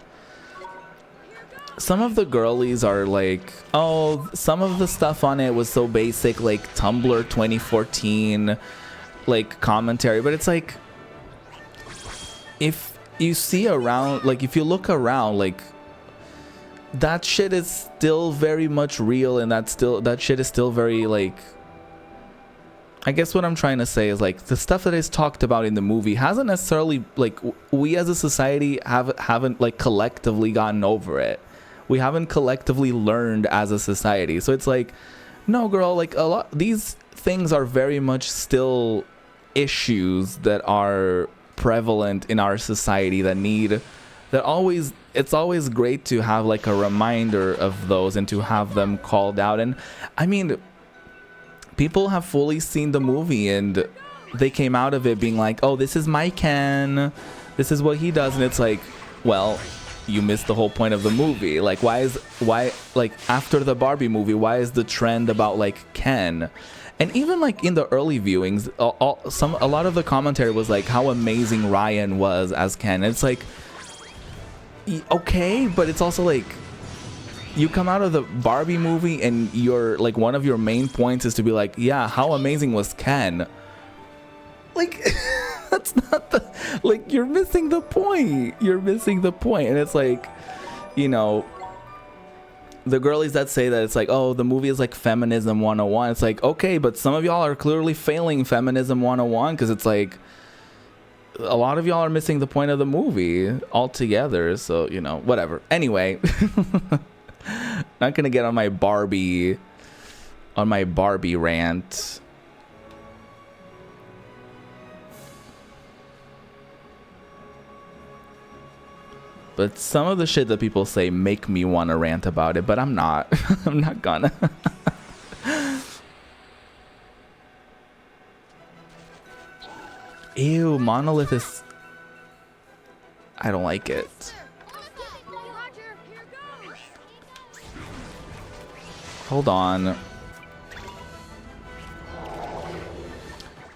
some of the girlies are like, oh, some of the stuff on it was so basic, like Tumblr 2014, like commentary. But it's like, if you see around, like if you look around, like, that shit is still very much real, and that shit is still very like, I guess what I'm trying to say is like the stuff that is talked about in the movie hasn't necessarily, like, we as a society haven't like collectively gotten over it. We haven't collectively learned as a society. So it's like, no girl, like a lot these things are very much still issues that are prevalent in our society it's always great to have like a reminder of those and to have them called out. And I mean, people have fully seen the movie and they came out of it being like, oh, this is my Ken, this is what he does. And it's like, well, you missed the whole point of the movie. Like, why like after the Barbie movie, why is the trend about like Ken? And even like in the early viewings, a lot of the commentary was like how amazing Ryan was as Ken. And it's like, okay, but it's also like, you come out of the Barbie movie and you're like, one of your main points is to be like, yeah, how amazing was Ken? Like, that's not the, like, you're missing the point. And it's like, you know, the girlies that say that it's like, oh, the movie is like feminism 101. It's like, okay, but some of y'all are clearly failing feminism 101, because it's like, a lot of y'all are missing the point of the movie altogether. So, you know, whatever. Anyway, not gonna get on my Barbie rant. But some of the shit that people say make me want to rant about it, but I'm not. I'm not gonna. Ew, monolith is... I don't like it. Roger, here goes. Hold on.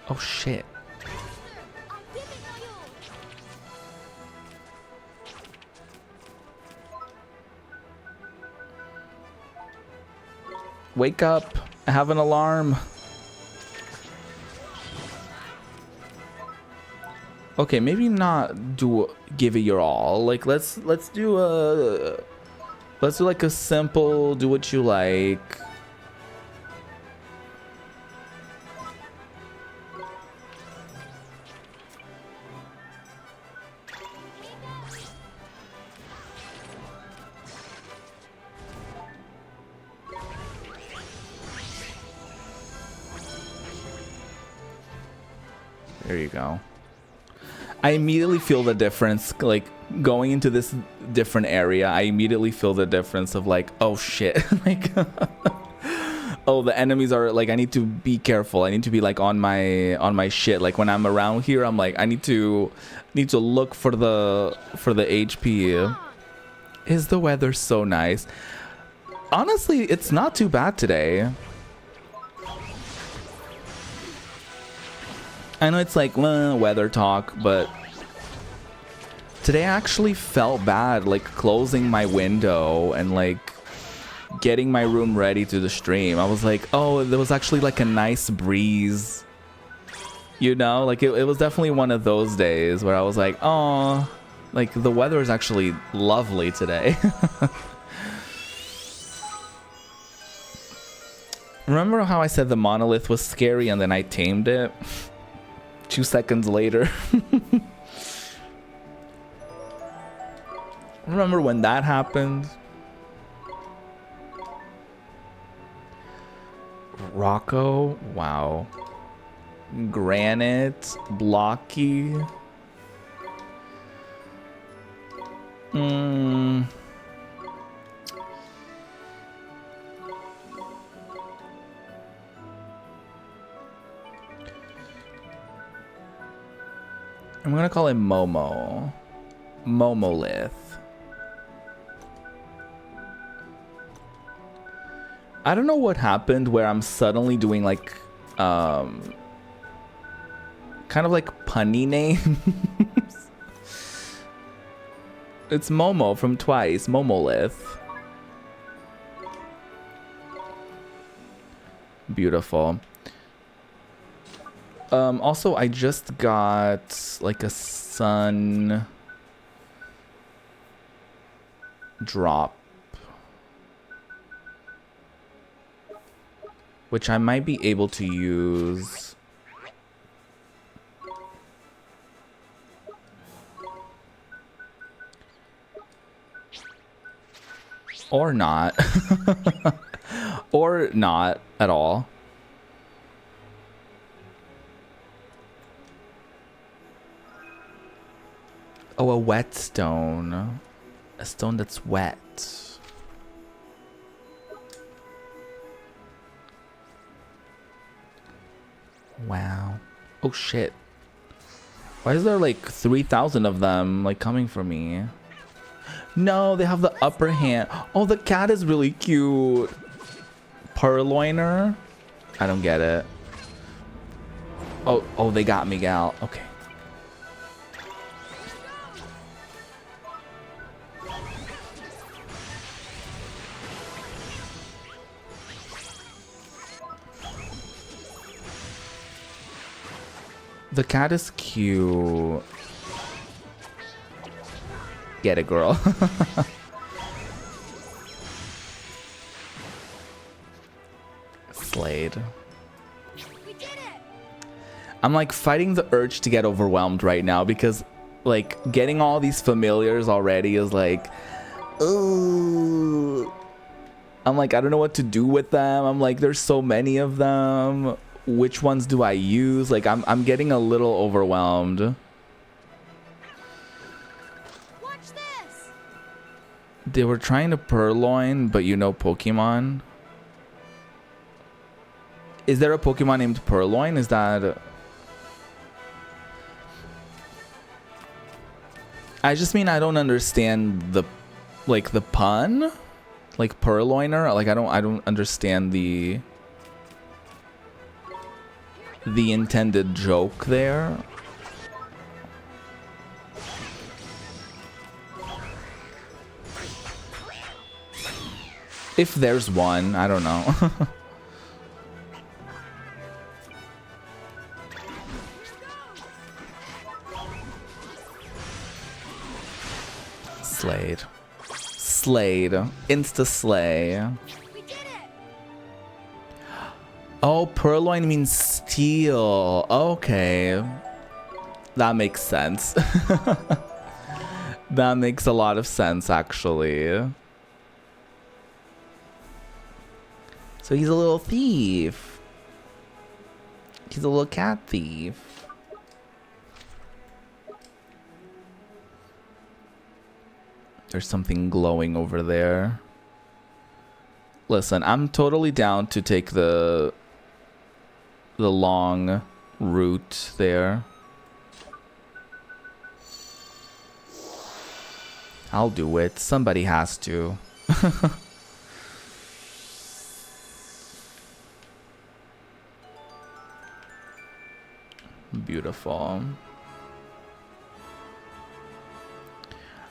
Oh shit. Wake up. I have an alarm. Okay, maybe not give it your all. Like let's do like a simple do what you like. There you go. I immediately feel the difference, like going into this different area. I immediately feel the difference of like, oh shit, like, oh, the enemies are like, I need to be careful. I need to be like on my shit. Like when I'm around here, I'm like, I need to look for the HP. Is the weather so nice? Honestly, it's not too bad today. I know it's like weather talk, but today I actually felt bad, like closing my window and like getting my room ready to the stream. I was like, oh, there was actually like a nice breeze, you know, like it was definitely one of those days where I was like, oh, like the weather is actually lovely today. Remember how I said the monolith was scary and then I tamed it? 2 seconds later. Remember when that happened? Rocco, wow. Granite, blocky. I'm gonna call him Momo. Momolith. I don't know what happened where I'm suddenly doing like kind of like punny names. It's Momo from Twice, Momolith. Beautiful. Also, I just got like a sun drop, which I might be able to use. Or not. Or not at all. Oh, a wet stone. A stone that's wet. Wow. Oh shit. Why is there like 3,000 of them like coming for me? No, they have the upper hand. Oh, the cat is really cute. Purloiner? I don't get it. Oh, they got me, gal. Okay. The cat is cute. Get it, girl. Slayed. We did it. I'm like fighting the urge to get overwhelmed right now because like getting all these familiars already is like, ooh. I'm like, I don't know what to do with them. I'm like, there's so many of them. Which ones do I use? Like I'm getting a little overwhelmed. Watch this. They were trying to purloin, but you know Pokemon. Is there a Pokemon named Purloin? Is that... I just mean I don't understand the pun, like purloiner. Like I don't understand the intended joke there. If there's one, I don't know. Slayed. Slayed. Insta-slay. We did it. Oh, purloin means steel. Okay. That makes sense. That makes a lot of sense, actually. So he's a little thief. He's a little cat thief. There's something glowing over there. Listen, I'm totally down to take the long route there. I'll do it. Somebody has to. Beautiful.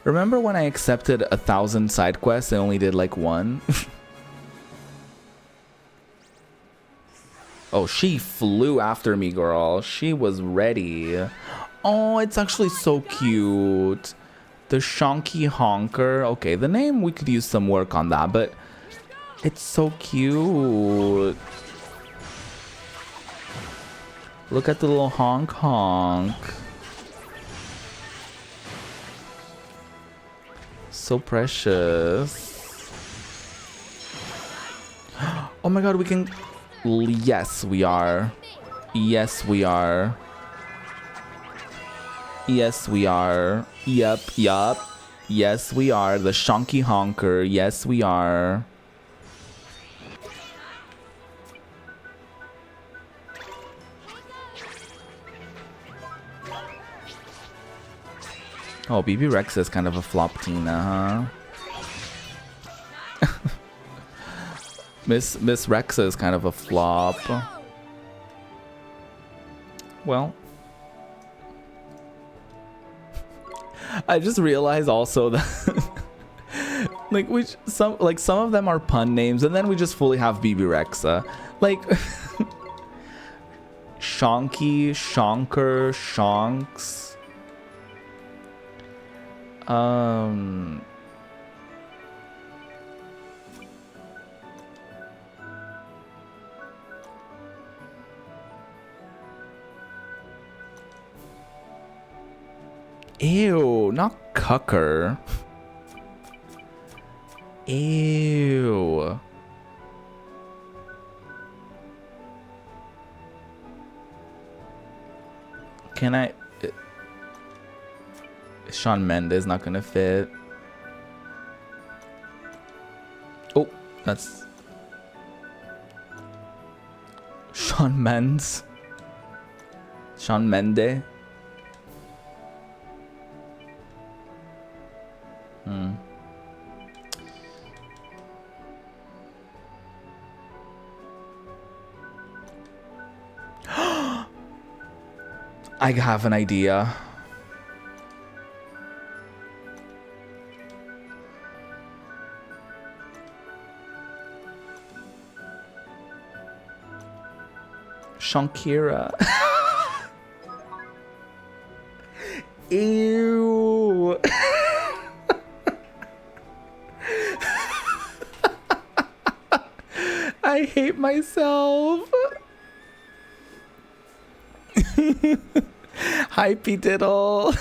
Remember when I accepted 1,000 side quests and only did like one? Oh, she flew after me, girl. She was ready. Oh, it's actually so cute. The Shonky Honker. Okay, the name, we could use some work on that, but it's so cute. Look at the little honk honk. So precious. Oh my god, we can... Yes, we are. Yes, we are. Yes, we are. Yup, yup. Yes, we are. The Shonky Honker. Yes, we are. Oh, BB Rex is kind of a flop, Tina, huh? Miss Rexa is kind of a flop. Well, I just realized also that like some of them are pun names, and then we just fully have BB Rexa. Like Shonky, Shonker, Shonks. Ew, not cucker. Ew. Can I... Shawn Mendes not gonna fit. Oh, that's... Shawn Mendes. Shawn Mende. I have an idea. Shankira. Ew. I hate myself. Hypey diddle.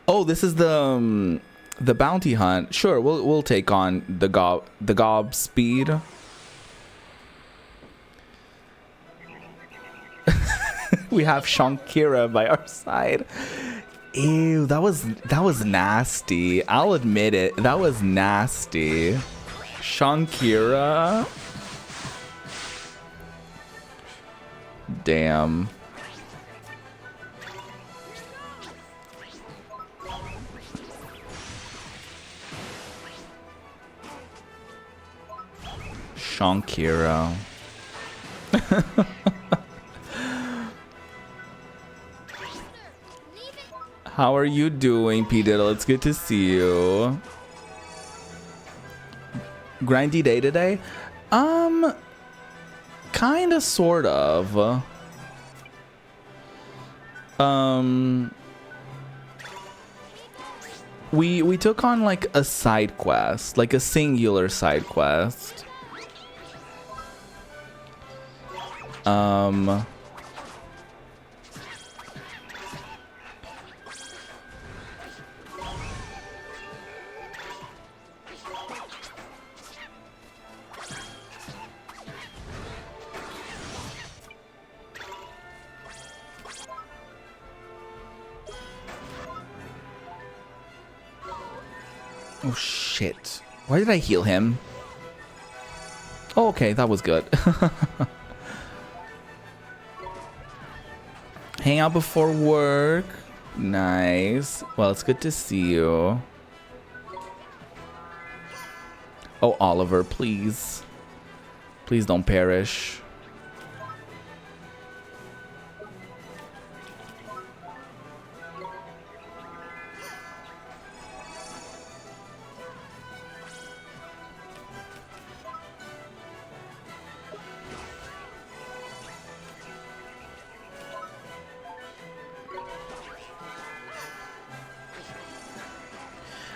Oh, this is the bounty hunt. Sure, we'll take on the gob speed. We have Shankira by our side. Ew, that was nasty. I'll admit it. That was nasty. Shankira. Damn. Shankira. How are you doing, P Diddle? It's good to see you. Grindy day today? Kinda, sort of. We took on like a side quest, like a singular side quest. Oh shit. Why did I heal him? Oh, okay, that was good. Hang out before work. Nice. Well, it's good to see you. Oh, Oliver, please. Please don't perish.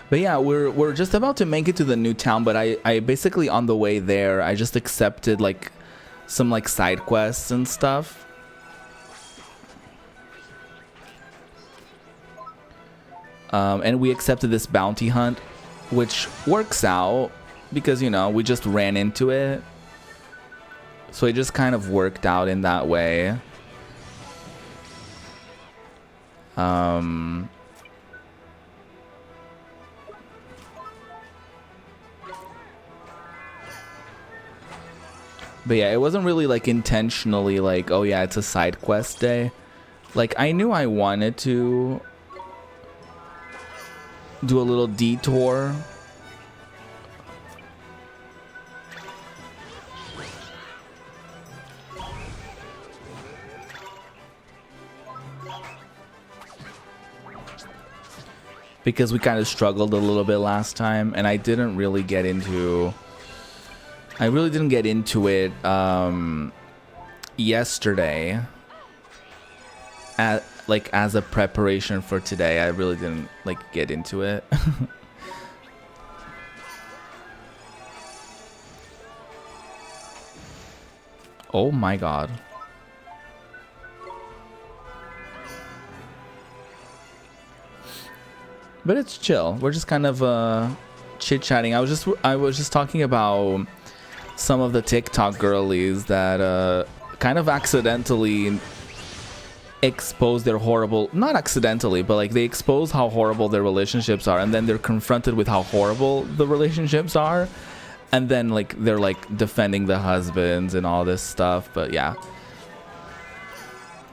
But yeah, we're just about to make it to the new town, but I basically on the way there, I just accepted like some like side quests and stuff. And we accepted this bounty hunt, which works out because, you know, we just ran into it. So it just kind of worked out in that way. But yeah, it wasn't really like intentionally like, oh yeah, it's a side quest day. Like I knew I wanted to do a little detour. Because we kind of struggled a little bit last time and I didn't really get into... I really didn't get into it yesterday, as a preparation for today. I really didn't like get into it. Oh my god. But it's chill. We're just kind of chit-chatting. I was just talking about some of the TikTok girlies that kind of accidentally expose their horrible, not accidentally, but like they expose how horrible their relationships are, and then they're confronted with how horrible the relationships are, and then like they're like defending the husbands and all this stuff. But yeah,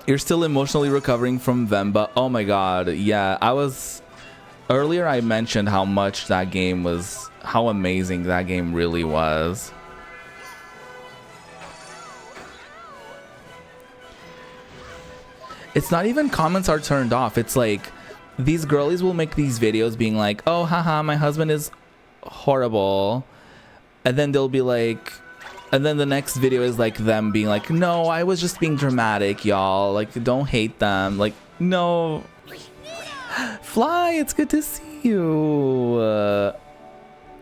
you're still emotionally recovering from Vemba. Oh my god, yeah. Earlier I mentioned how much that game was, how amazing that game really was. It's not even comments are turned off. It's like these girlies will make these videos being like, oh, haha, my husband is horrible. And then they'll be like, and then the next video is like them being like, no, I was just being dramatic, y'all. Like, don't hate them. Like, no. Fly, it's good to see you.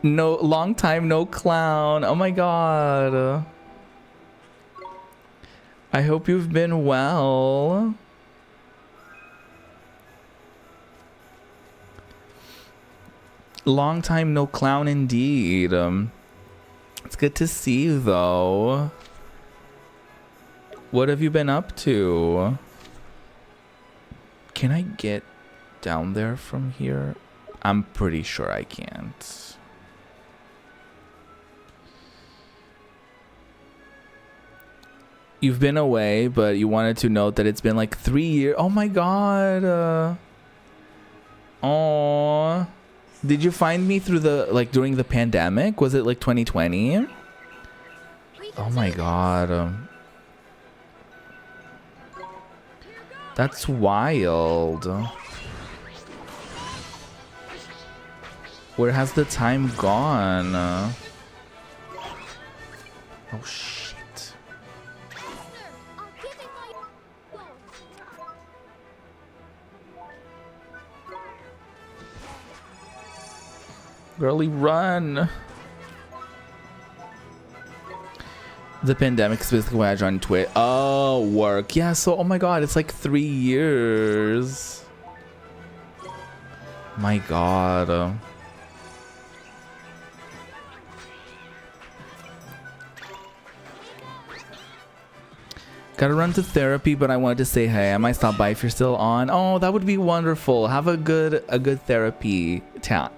No, long time, no clown. Oh my god. I hope you've been well. Long time no clown indeed. It's good to see you though. What have you been up to? Can I get down there from here? I'm pretty sure I can't. You've been away, but you wanted to note that it's been like 3 years. Oh my god. Oh. Did you find me through the, like, during the pandemic? Was it like 2020? Oh my god. That's wild. Where has the time gone? Oh shit. I'll give it my Girly, run. The pandemic is basically why I joined Twitch. Oh, work. Yeah, so, oh my god, it's like 3 years. My god. Gotta run to therapy, but I wanted to say hey. I might stop by if you're still on. Oh, that would be wonderful. Have a good therapy time.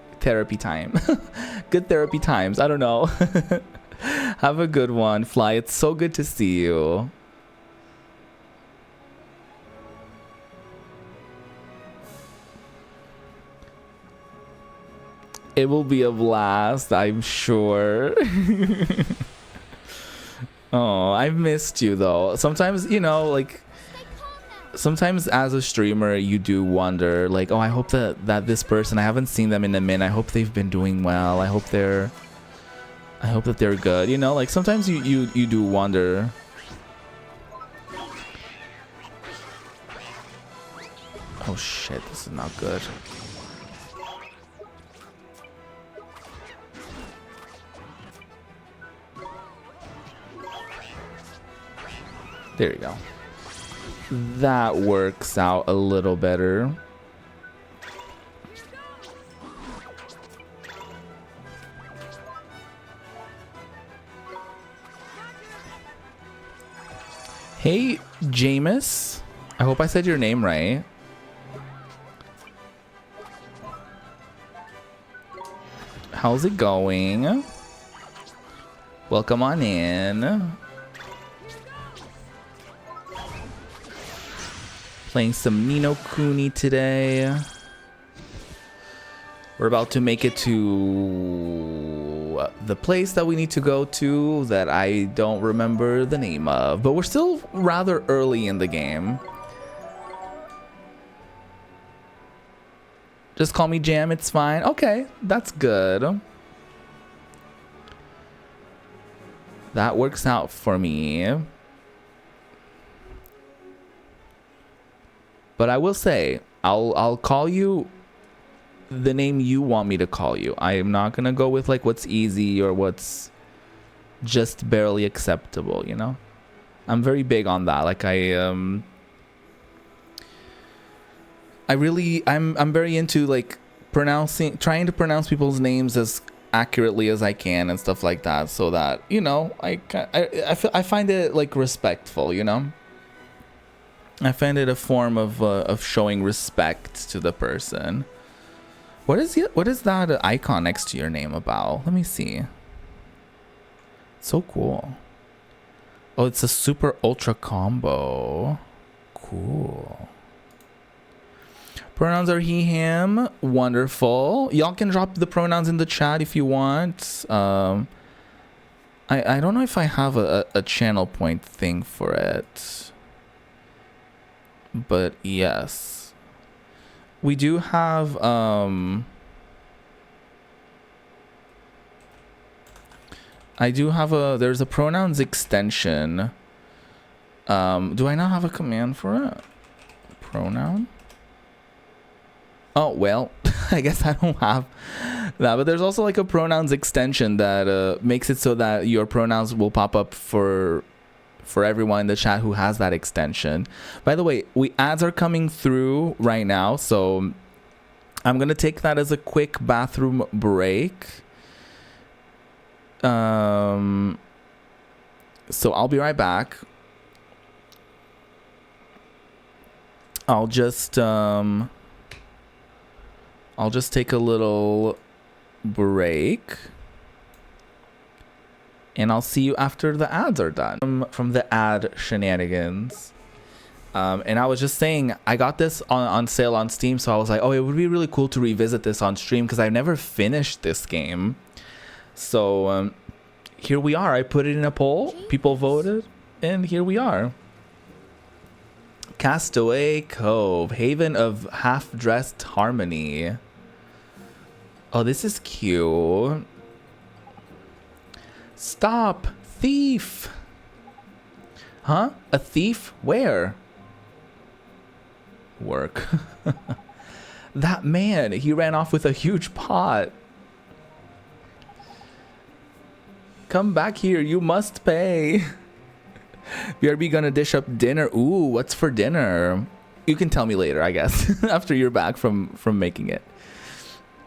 Good therapy times. I don't know. Have a good one, Fly. It's so good to see you. It will be a blast, I'm sure. Oh, I've missed you though. Sometimes, you know, like sometimes as a streamer you do wonder like, oh, I hope that this person, I haven't seen them in a minute. I hope they've been doing well. I hope that they're good. You know, like sometimes you do wonder. Oh shit, this is not good. There you go. That works out a little better. Hey, Jameis. I hope I said your name right. How's it going? Welcome on in. Playing some Nino Kuni today. We're about to make it to the place that we need to go to that I don't remember the name of, but we're still rather early in the game. Just call me Jam, it's fine. Okay, that's good. That works out for me. But I will say, I'll call you the name you want me to call you. I am not gonna go with like what's easy or what's just barely acceptable, you know? I'm very big on that. Like I'm very into like trying to pronounce people's names as accurately as I can and stuff like that, so that, you know, I find it like respectful, you know? I find it a form of showing respect to the person. What is that icon next to your name about? Let me see. So cool. Oh, it's a super ultra combo. Cool. Pronouns are he, him. Wonderful. Y'all can drop the pronouns in the chat if you want. I don't know if I have a channel point thing for it. But yes, we do have there's a pronouns extension. Do I not have a command for it? Pronoun? Oh, well, I guess I don't have that, but there's also like a pronouns extension that makes it so that your pronouns will pop up for everyone in the chat who has that extension. By the way, ads are coming through right now, so I'm gonna take that as a quick bathroom break. So I'll be right back. I'll just take a little break. And I'll see you after the ads are done from the ad shenanigans. And I was just saying, I got this on sale on Steam, so I was like, oh, it would be really cool to revisit this on stream because I never finished this game. So here we are. I put it in a poll. People voted, and here we are. Castaway Cove, haven of half-dressed harmony. Oh, this is cute. Stop, thief. Huh? A thief? Where? Work. That man, he ran off with a huge pot. Come back here, you must pay. BRB gonna dish up dinner. Ooh, what's for dinner? You can tell me later, I guess, after you're back from making it.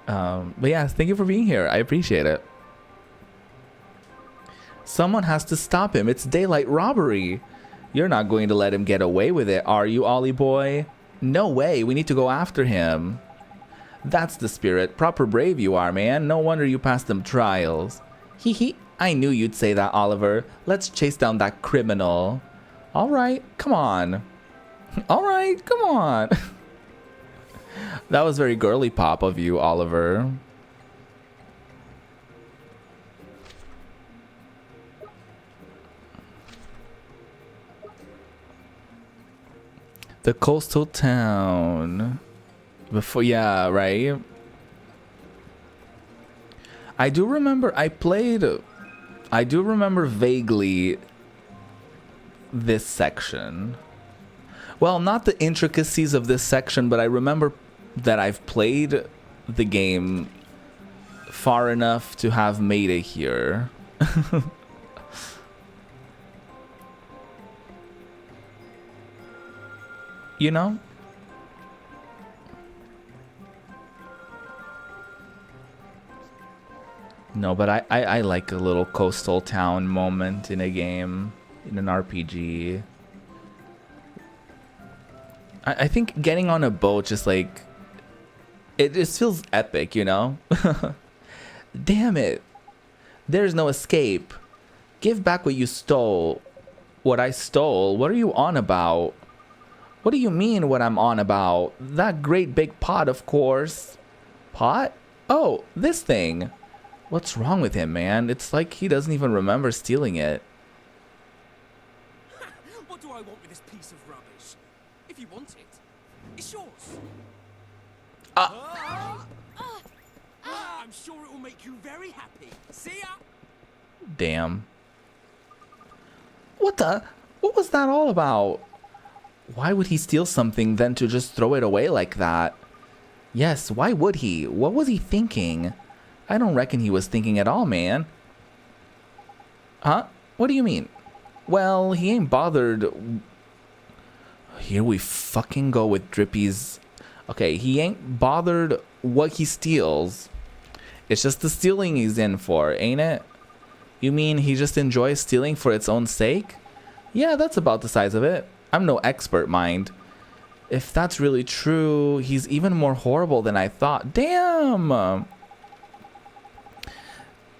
But yeah, thank you for being here. I appreciate it. Someone has to stop him. It's daylight robbery. You're not going to let him get away with it, are you, Ollie boy? No way. We need to go after him. That's the spirit. Proper brave you are, man. No wonder you passed them trials. Hee hee. I knew you'd say that, Oliver. Let's chase down that criminal. All right, come on. All right, come on. That was very girly pop of you, Oliver. The coastal town. Before, yeah, right? I do remember vaguely this section. Well, not the intricacies of this section, but I remember that I've played the game far enough to have made it here. You know? No, but I like a little coastal town moment in a game, in an RPG. I think getting on a boat just like, it just feels epic, you know? Damn it. There's no escape. Give back what you stole. What I stole? What are you on about? What do you mean what I'm on about? That great big pot, of course. Pot? Oh, this thing. What's wrong with him, man? It's like he doesn't even remember stealing it. What do I want with this piece of rubbish? If you want it, it's yours. I'm sure it will make you very happy. See ya. Damn. What was that all about? Why would he steal something then to just throw it away like that? Yes, why would he? What was he thinking? I don't reckon he was thinking at all, man. Huh? What do you mean? Well, he ain't bothered. Here we fucking go with Drippy's. Okay, he ain't bothered what he steals. It's just the stealing he's in for, ain't it? You mean he just enjoys stealing for its own sake? Yeah, that's about the size of it. I'm no expert, mind. If that's really true, he's even more horrible than I thought. Damn!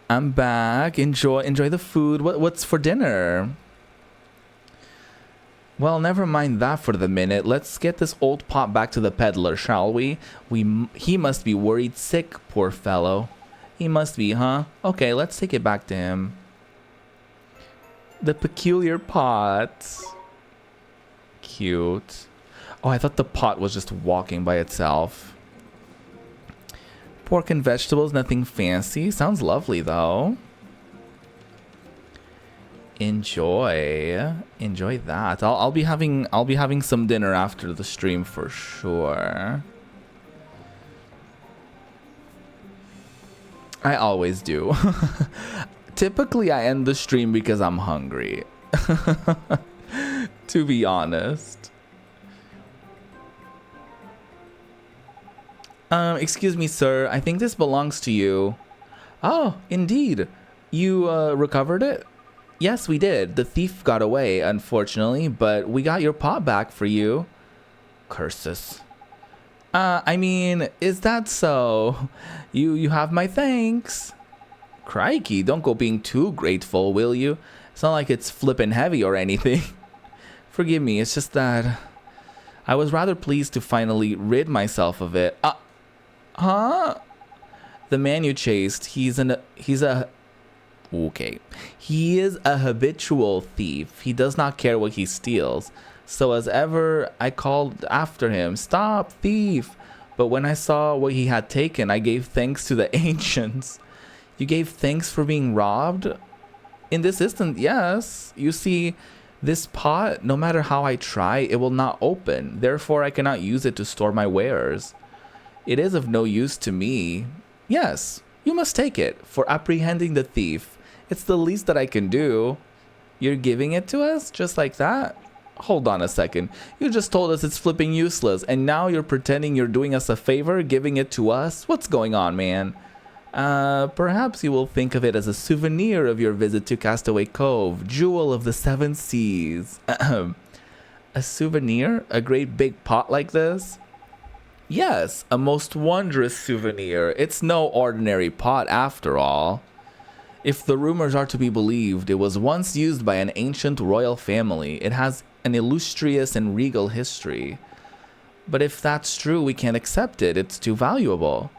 I'm back. Enjoy the food. What's for dinner? Well, never mind that for the minute. Let's get this old pot back to the peddler, shall we? He must be worried sick, poor fellow. He must be, huh? Okay, let's take it back to him. The peculiar pot. Cute. Oh, I thought the pot was just walking by itself. Pork and vegetables, nothing fancy. Sounds lovely though. Enjoy that. I'll be having some dinner after the stream for sure. I always do. Typically I end the stream because I'm hungry. To be honest. Excuse me, sir. I think this belongs to you. Oh, indeed. You, recovered it? Yes, we did. The thief got away, unfortunately, but we got your pot back for you. Curses. I mean, is that so? You have my thanks. Crikey, don't go being too grateful, will you? It's not like it's flippin' heavy or anything. Forgive me, it's just that I was rather pleased to finally rid myself of it. Huh? The man you chased, he's a Okay. He is a habitual thief. He does not care what he steals. So as ever, I called after him, "Stop, thief!" But when I saw what he had taken, I gave thanks to the ancients. You gave thanks for being robbed? In this instance, yes. You see, this pot, no matter how I try, it will not open. Therefore, I cannot use it to store my wares. It is of no use to me. Yes, you must take it for apprehending the thief. It's the least that I can do. You're giving it to us just like that? Hold on a second. You just told us it's flipping useless, and now you're pretending you're doing us a favor, giving it to us? What's going on, man? Perhaps you will think of it as a souvenir of your visit to Castaway Cove, jewel of the seven seas. A souvenir? A great big pot like this? Yes, a most wondrous souvenir. It's no ordinary pot after all. If the rumors are to be believed, it was once used by an ancient royal family. It has an illustrious and regal history. But if that's true, we can't accept it. It's too valuable.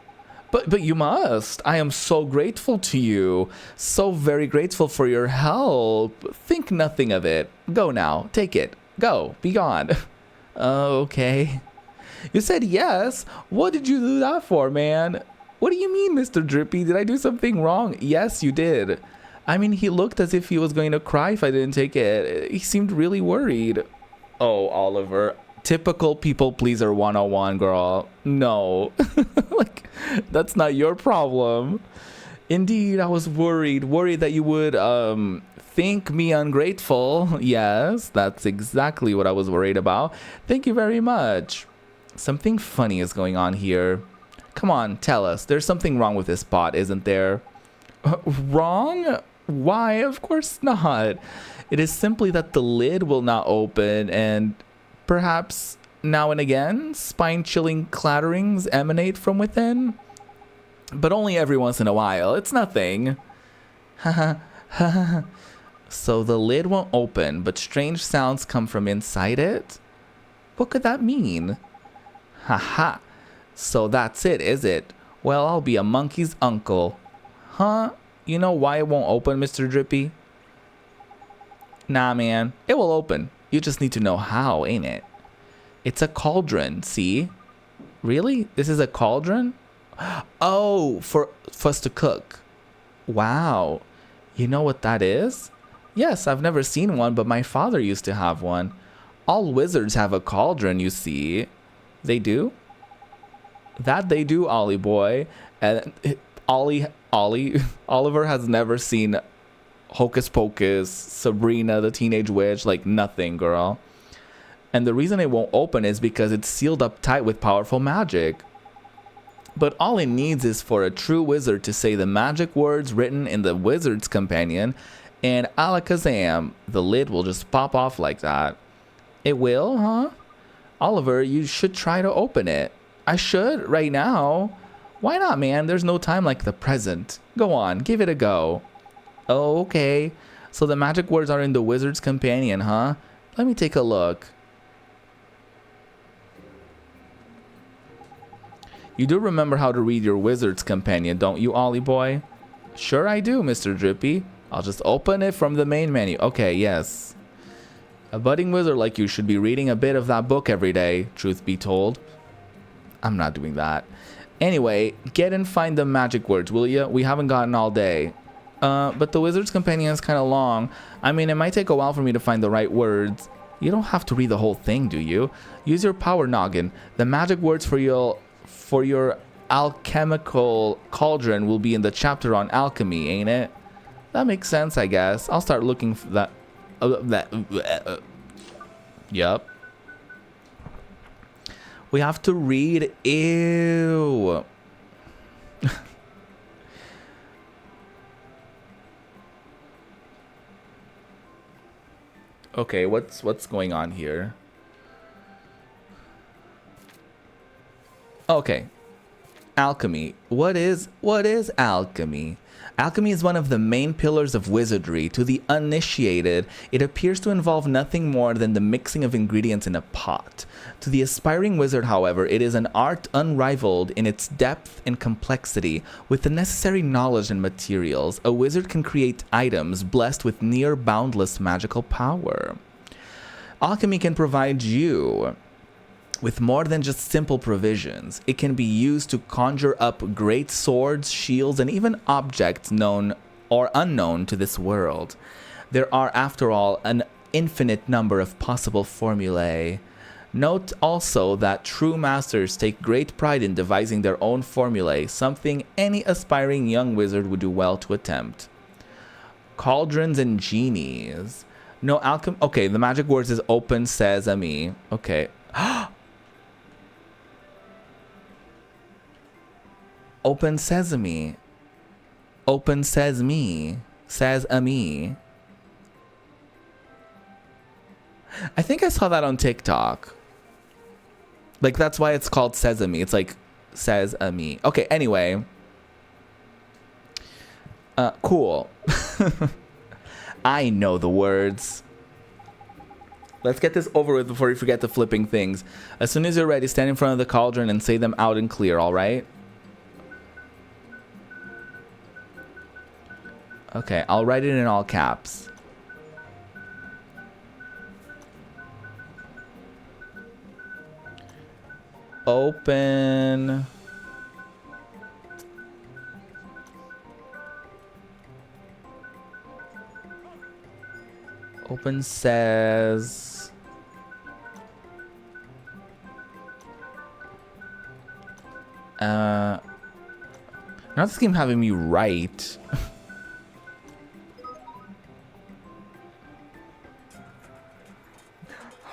But you must. I am so grateful to you. So very grateful for your help. Think nothing of it. Go now. Take it. Go. Be gone. Okay. You said yes. What did you do that for, man? What do you mean, Mr. Drippy? Did I do something wrong? Yes, you did. I mean, he looked as if he was going to cry if I didn't take it. He seemed really worried. Oh, Oliver. Typical people pleaser 101, girl. No. Like, that's not your problem. Indeed, I was worried that you would think me ungrateful. Yes, that's exactly what I was worried about. Thank you very much. Something funny is going on here. Come on, tell us. There's something wrong with this pot, isn't there? Wrong? Why? Of course not. It is simply that the lid will not open, and perhaps now and again spine-chilling clatterings emanate from within. But only every once in a while. It's nothing. So the lid won't open, but strange sounds come from inside it? What could that mean? Haha. So that's it, is it? Well, I'll be a monkey's uncle. Huh? You know why it won't open, Mr. Drippy? Nah, man. It will open. You just need to know how, ain't it? It's a cauldron, see? Really? This is a cauldron? Oh, for us to cook. Wow. You know what that is? Yes, I've never seen one, but my father used to have one. All wizards have a cauldron, you see. They do? That they do, Ollie boy. And Oliver has never seen Hocus Pocus, Sabrina the Teenage Witch, like nothing, girl. And the reason it won't open is because it's sealed up tight with powerful magic. But all it needs is for a true wizard to say the magic words written in the Wizard's Companion, and alakazam, the lid will just pop off like that. It will, huh? Oliver, you should try to open it. I should, right now. Why not, man? There's no time like the present. Go on, give it a go. Oh, okay. So the magic words are in the Wizard's Companion, huh? Let me take a look. You do remember how to read your Wizard's Companion, don't you, Ollie boy? Sure I do, Mr. Drippy. I'll just open it from the main menu. Okay, yes. A budding wizard like you should be reading a bit of that book every day, truth be told. I'm not doing that. Anyway, get and find the magic words, will ya? We haven't gotten all day. But the Wizard's Companion is kind of long. I mean, it might take a while for me to find the right words. You don't have to read the whole thing, do you? Use your power noggin. The magic words for your alchemical cauldron will be in the chapter on alchemy, ain't it? That makes sense, I guess. I'll start looking for that. Yup. We have to read. Ew. Okay, what's going on here? Okay. Alchemy. What is alchemy? Alchemy is one of the main pillars of wizardry. To the uninitiated, it appears to involve nothing more than the mixing of ingredients in a pot. To the aspiring wizard, however, it is an art unrivaled in its depth and complexity. With the necessary knowledge and materials, a wizard can create items blessed with near boundless magical power. Alchemy can provide you with more than just simple provisions. It can be used to conjure up great swords, shields, and even objects known or unknown to this world. There are, after all, an infinite number of possible formulae. Note also that true masters take great pride in devising their own formulae, something any aspiring young wizard would do well to attempt. Cauldrons and genies. No alchem. Okay, the magic words is open sesame. Okay. Open sesame. Open sesame. Sesame. I think I saw that on TikTok. Like, that's why it's called sesame. It's like sesame. Okay, anyway. Cool. I know the words. Let's get this over with before we forget the flipping things. As soon as you're ready, stand in front of the cauldron and say them out and clear, alright? Okay, I'll write it in all caps. Open. Open says. Not this game having me write.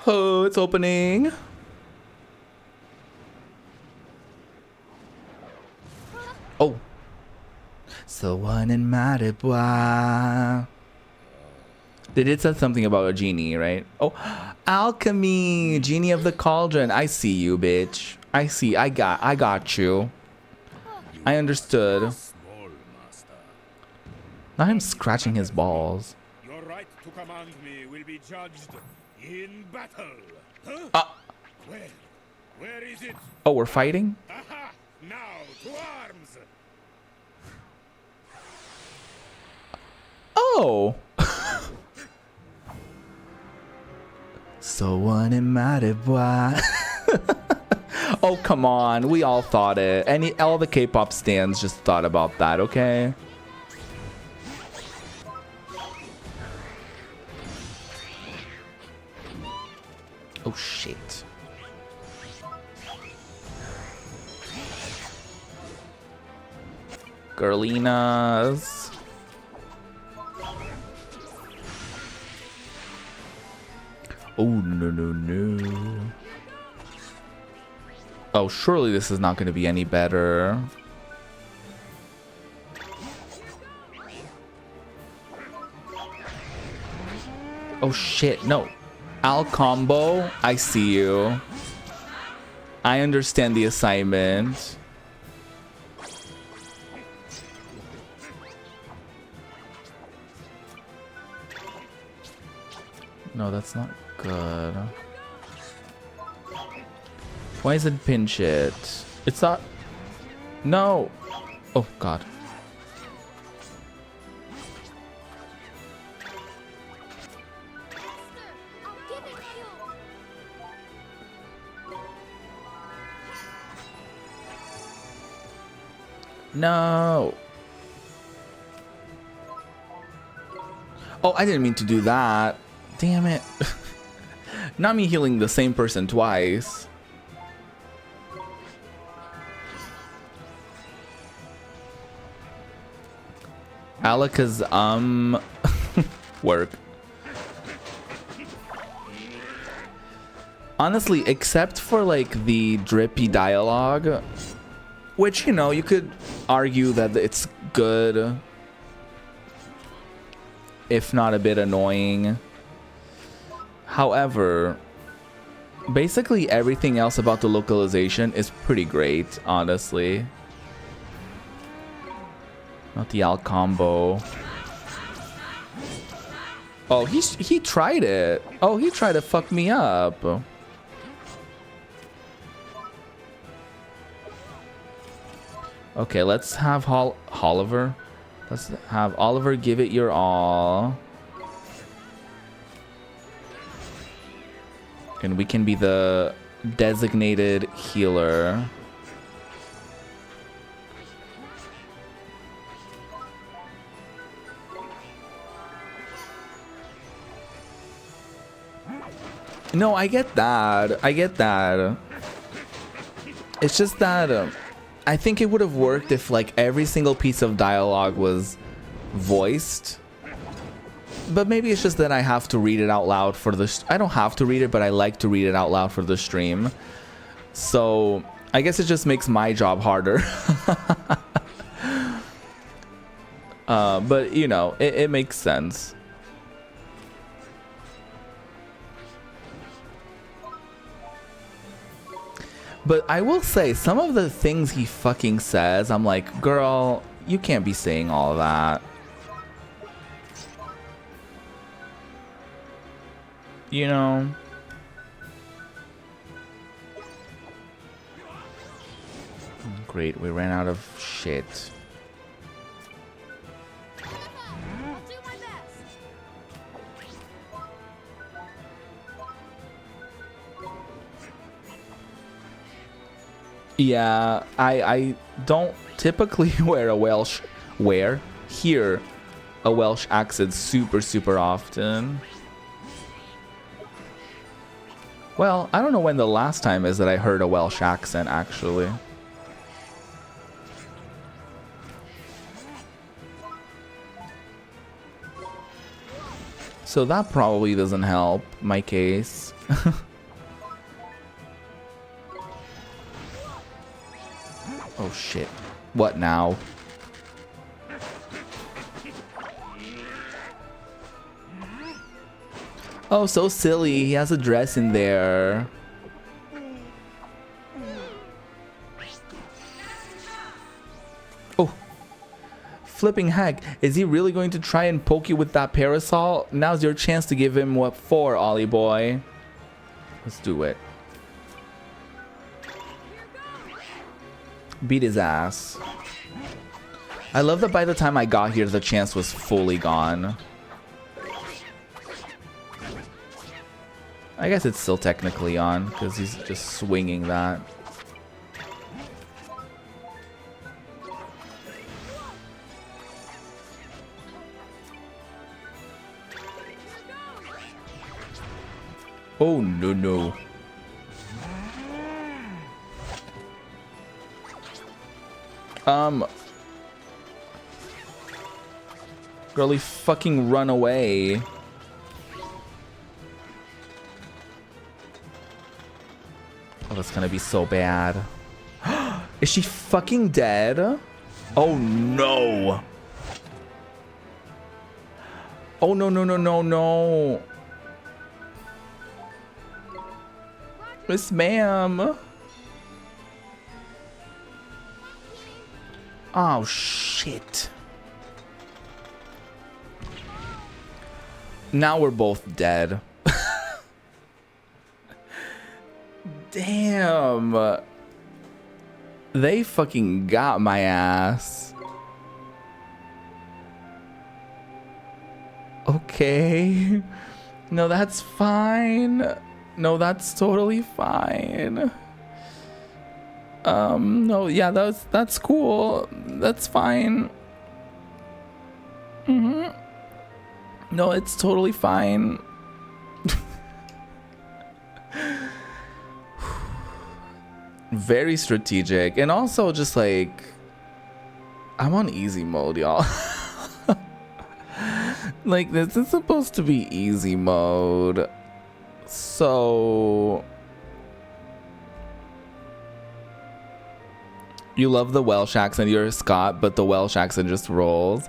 Oh, it's opening. Oh. So one in Madebois. They did say something about a genie, right? Oh, alchemy, genie of the cauldron. I see you, bitch. I see. I got you. I understood. Not him scratching his balls. Your right to command me will be judged in battle. Huh? Where is it? Oh, we're fighting? Aha! Now to arms. Oh. So one in Madebois. Oh, come on. We all thought it. All the K-pop stans just thought about that, okay? Oh, shit. Girlinas. Oh, no. Oh, surely this is not going to be any better. Oh, shit. No. Al combo. I see you. I understand the assignment. No, that's not good. Poison pinch it. It's not. No. Oh, God. I'll give it to you. No. Oh, I didn't mean to do that. Damn it. Not me healing the same person twice. Alakazam work. Honestly, except for like the drippy dialogue, which, you know, you could argue that it's good, if not a bit annoying. However, basically everything else about the localization is pretty great, honestly. Not the alt combo. Oh, he tried it. Oh, he tried to fuck me up. Okay, let's have Oliver. Let's have Oliver give it your all. And we can be the designated healer. No, I get that. I get that. It's just that I think it would have worked if like every single piece of dialogue was voiced. But maybe it's just that I have to read it out loud for the... I don't have to read it, but I like to read it out loud for the stream. So I guess it just makes my job harder. But, you know, it makes sense. But I will say, some of the things he fucking says, I'm like, girl, you can't be saying all of that. You know? Great, we ran out of shit. I'll do my best. Yeah, I don't typically hear a Welsh accent super often. Well, I don't know when the last time is that I heard a Welsh accent, actually. So that probably doesn't help my case. Oh shit. What now? Oh, so silly. He has a dress in there. Oh. Flipping heck. Is he really going to try and poke you with that parasol? Now's your chance to give him what for, Ollie boy. Let's do it. Beat his ass. I love that by the time I got here, the chance was fully gone. I guess it's still technically on, because he's just swinging that. Oh, no. Girlie, fucking run away. Oh, that's gonna be so bad. Is she fucking dead? Oh no. Oh no. Miss ma'am. Oh shit. Now we're both dead. Damn. They fucking got my ass. Okay. No, that's fine. No, that's totally fine. No, yeah, that's cool. That's fine. No, it's totally fine. Very strategic, and also just like I'm on easy mode, y'all. Like, this is supposed to be easy mode, so you love the Welsh accent. You're a Scot, but the Welsh accent just rolls.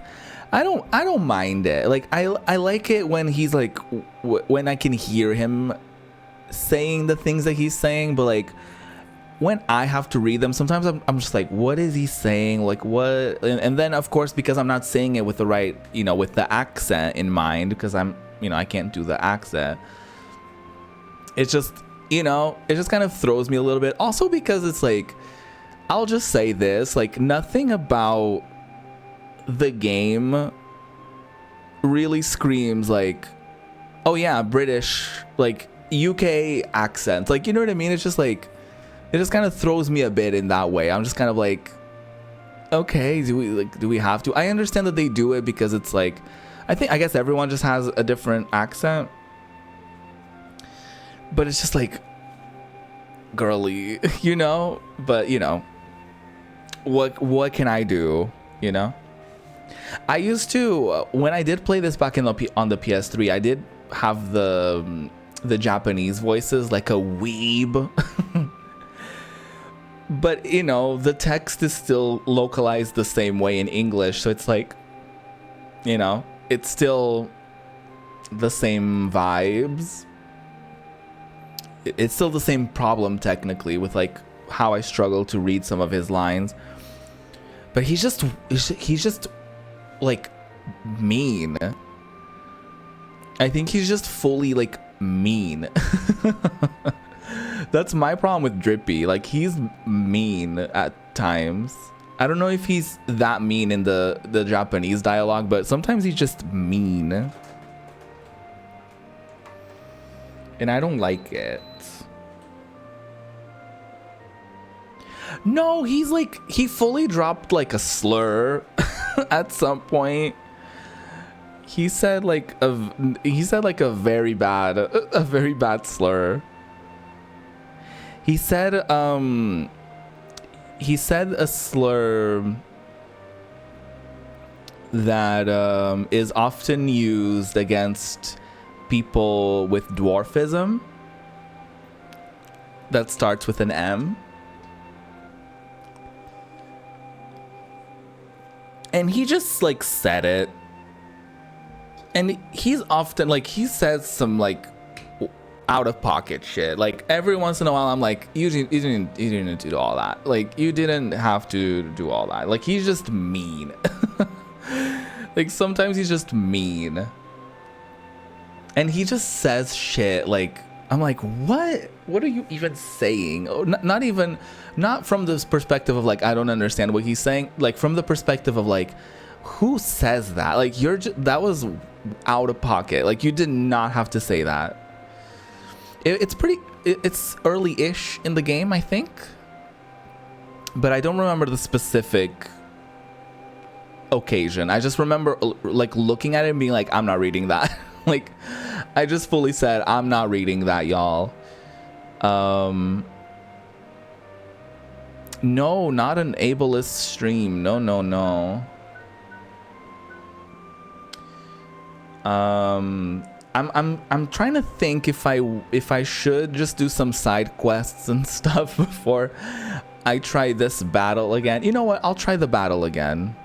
I don't mind it. Like, I like it when he's like when I can hear him saying the things that he's saying, but like when I have to read them, sometimes I'm just like, what is he saying? Like, what? And then, of course, because I'm not saying it with the right, you know, with the accent in mind, because I'm, you know, I can't do the accent. It's just, you know, it just kind of throws me a little bit. Also because it's like, I'll just say this, like, nothing about the game really screams like, oh yeah, British, like UK accent. Like, you know what I mean? It's just like, it just kind of throws me a bit in that way. I'm just kind of like, okay, do we have to? I understand that they do it because it's like, I guess everyone just has a different accent. But it's just like girly, you know? But, you know, what can I do, you know? I used to, when I did play this back on the PS3, I did have the Japanese voices, like a weeb. But, you know, the text is still localized the same way in English. So it's like, you know, it's still the same vibes. It's still the same problem technically with like how I struggle to read some of his lines. But he's just like mean. I think he's just fully like mean. That's my problem with Drippy. Like, he's mean at times. I don't know if he's that mean in the Japanese dialogue, but sometimes he's just mean. And I don't like it. No, he's like, he fully dropped like a slur at some point. He said like a very bad slur. He said a slur that is often used against people with dwarfism that starts with an M. And he just like said it. And he's often like, he says some like out of pocket shit. Like every once in a while I'm like, you didn't do all that. Like, you didn't have to do all that. Like, he's just mean. Like, sometimes he's just mean. And he just says shit like, I'm like, what are you even saying? Oh, not from this perspective of like, I don't understand what he's saying. Like, from the perspective of like, who says that? Like, that was out of pocket. Like, you did not have to say that. It's early-ish in the game, I think, but I don't remember the specific occasion. I just remember like looking at it and being like, I'm not reading that. Like, I just fully said, I'm not reading that, y'all. No, not an ableist stream. No. I'm trying to think if I should just do some side quests and stuff before I try this battle again. You know what? I'll try the battle again.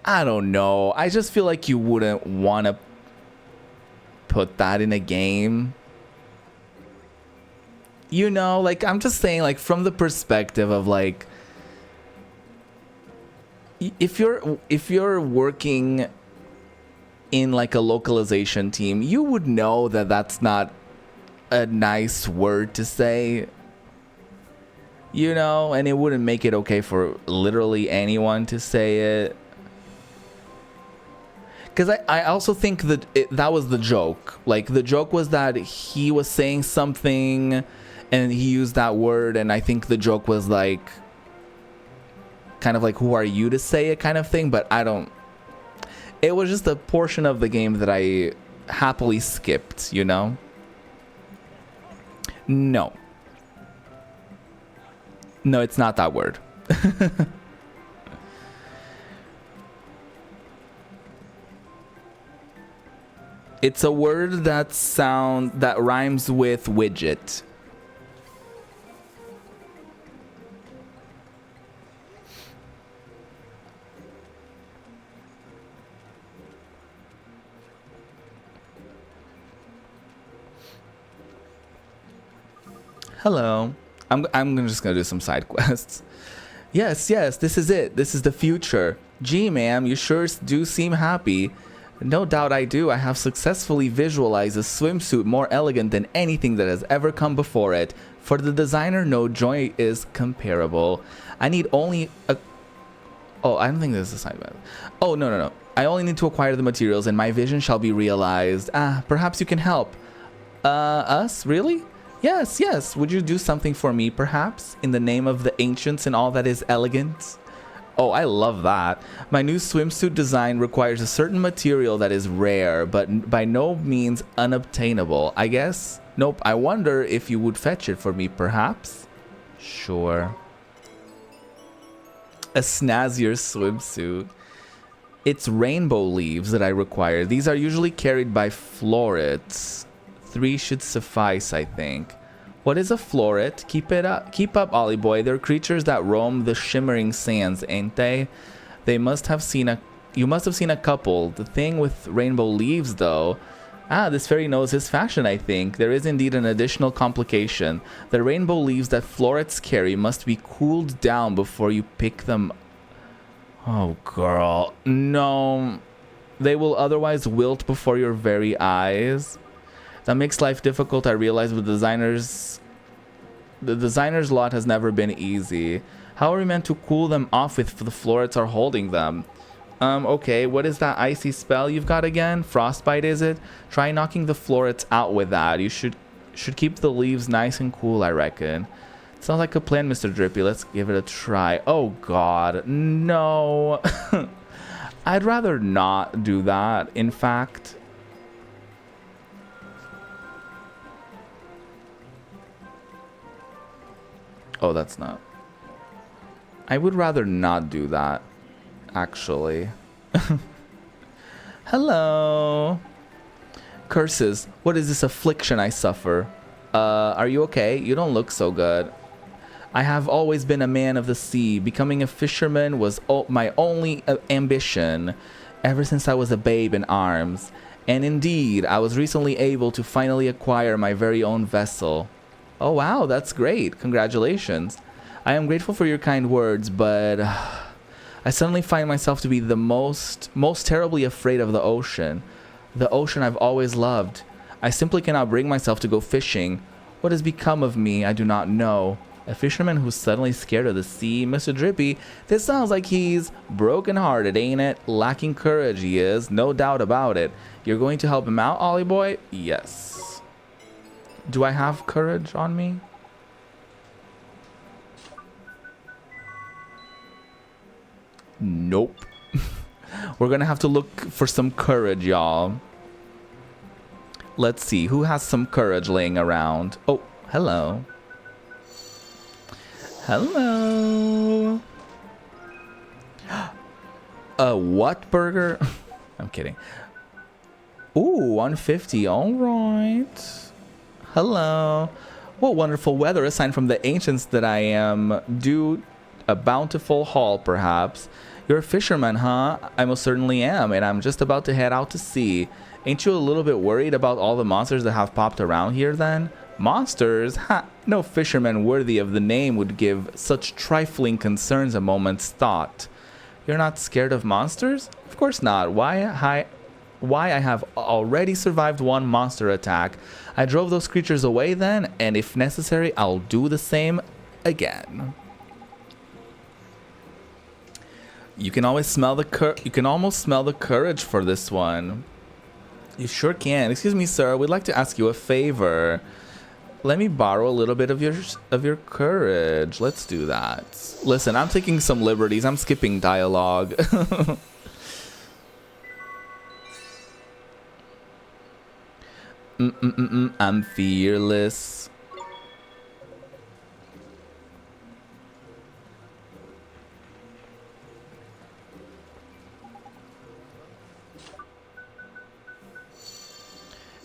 I don't know. I just feel like you wouldn't want to put that in a game. You know, like, I'm just saying, like, from the perspective of like, if you're working in like a localization team, you would know that that's not a nice word to say, you know, and it wouldn't make it okay for literally anyone to say it. Because I also think that that was the joke. Like, the joke was that he was saying something and he used that word, and I think the joke was like, kind of like, who are you to say it kind of thing. But it was just a portion of the game that I happily skipped, you know? No, it's not that word. It's a word that rhymes with widget. Hello. Just gonna do some side quests. Yes, this is it. This is the future. Gee, ma'am, you sure do seem happy. No doubt I do. I have successfully visualized a swimsuit more elegant than anything that has ever come before it. For the designer, no joy is comparable. I need only a... Oh, I don't think this is a side quest. Oh, no. I only need to acquire the materials and my vision shall be realized. Perhaps you can help. Us? Really? Yes. Would you do something for me, perhaps? In the name of the ancients and all that is elegant? Oh, I love that. My new swimsuit design requires a certain material that is rare, but by no means unobtainable, I guess? Nope, I wonder if you would fetch it for me, perhaps? Sure. A snazzier swimsuit. It's rainbow leaves that I require. These are usually carried by florets. 3 should suffice, I think. What is a floret? Keep up, Ollie boy. They're creatures that roam the shimmering sands, ain't they? You must have seen a couple. The thing with rainbow leaves, though. This fairy knows his fashion, I think. There is indeed an additional complication. The rainbow leaves that florets carry must be cooled down before you pick them. Oh, girl. No. They will otherwise wilt before your very eyes. That makes life difficult, I realize, but the designer's lot has never been easy. How are we meant to cool them off if the florets are holding them? Okay, what is that icy spell you've got again? Frostbite, is it? Try knocking the florets out with that. You should keep the leaves nice and cool, I reckon. Sounds like a plan, Mr. Drippy. Let's give it a try. Oh, God. No. I'd rather not do that, in fact. Oh, that's not. I would rather not do that, actually. Hello. Curses. What is this affliction I suffer? Are you okay? You don't look so good. I have always been a man of the sea. Becoming a fisherman was my only ambition ever since I was a babe in arms. And indeed, I was recently able to finally acquire my very own vessel. Oh, wow, that's great. Congratulations. I am grateful for your kind words, but I suddenly find myself to be the most terribly afraid of the ocean. The ocean I've always loved. I simply cannot bring myself to go fishing. What has become of me, I do not know. A fisherman who's suddenly scared of the sea? Mr. Drippy, this sounds like he's broken-hearted, ain't it? Lacking courage, he is. No doubt about it. You're going to help him out, Ollie boy? Yes. Do I have courage on me? Nope. We're gonna have to look for some courage, y'all. Let's see. Who has some courage laying around? Oh, hello. Hello. A what burger? I'm kidding. Ooh, 150. All right. Hello. What wonderful weather, a sign from the ancients that I am due a bountiful haul, perhaps. You're a fisherman, huh? I most certainly am, and I'm just about to head out to sea. Ain't you a little bit worried about all the monsters that have popped around here, then? Monsters? Ha! No fisherman worthy of the name would give such trifling concerns a moment's thought. You're not scared of monsters? Of course not. Why I have already survived one monster attack. I drove those creatures away then, and if necessary, I'll do the same again. You can always smell you can almost smell the courage for this one. You sure can. Excuse me, sir. We'd like to ask you a favor. Let me borrow a little bit of your courage. Let's do that. Listen, I'm taking some liberties. I'm skipping dialogue. I'm fearless.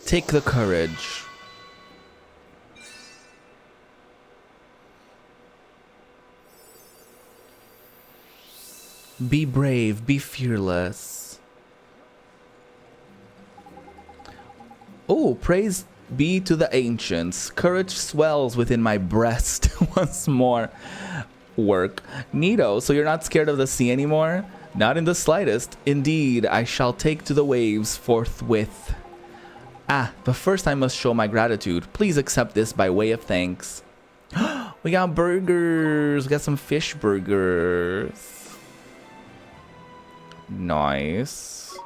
Take the courage. Be brave, be fearless. Oh, praise Be to the ancients. Courage swells within my breast once more. Work. Neato, so you're not scared of the sea anymore? Not in the slightest. Indeed, I shall take to the waves forthwith. Ah, but first I must show my gratitude. Please accept this by way of thanks. We got burgers. We got some fish burgers. Nice.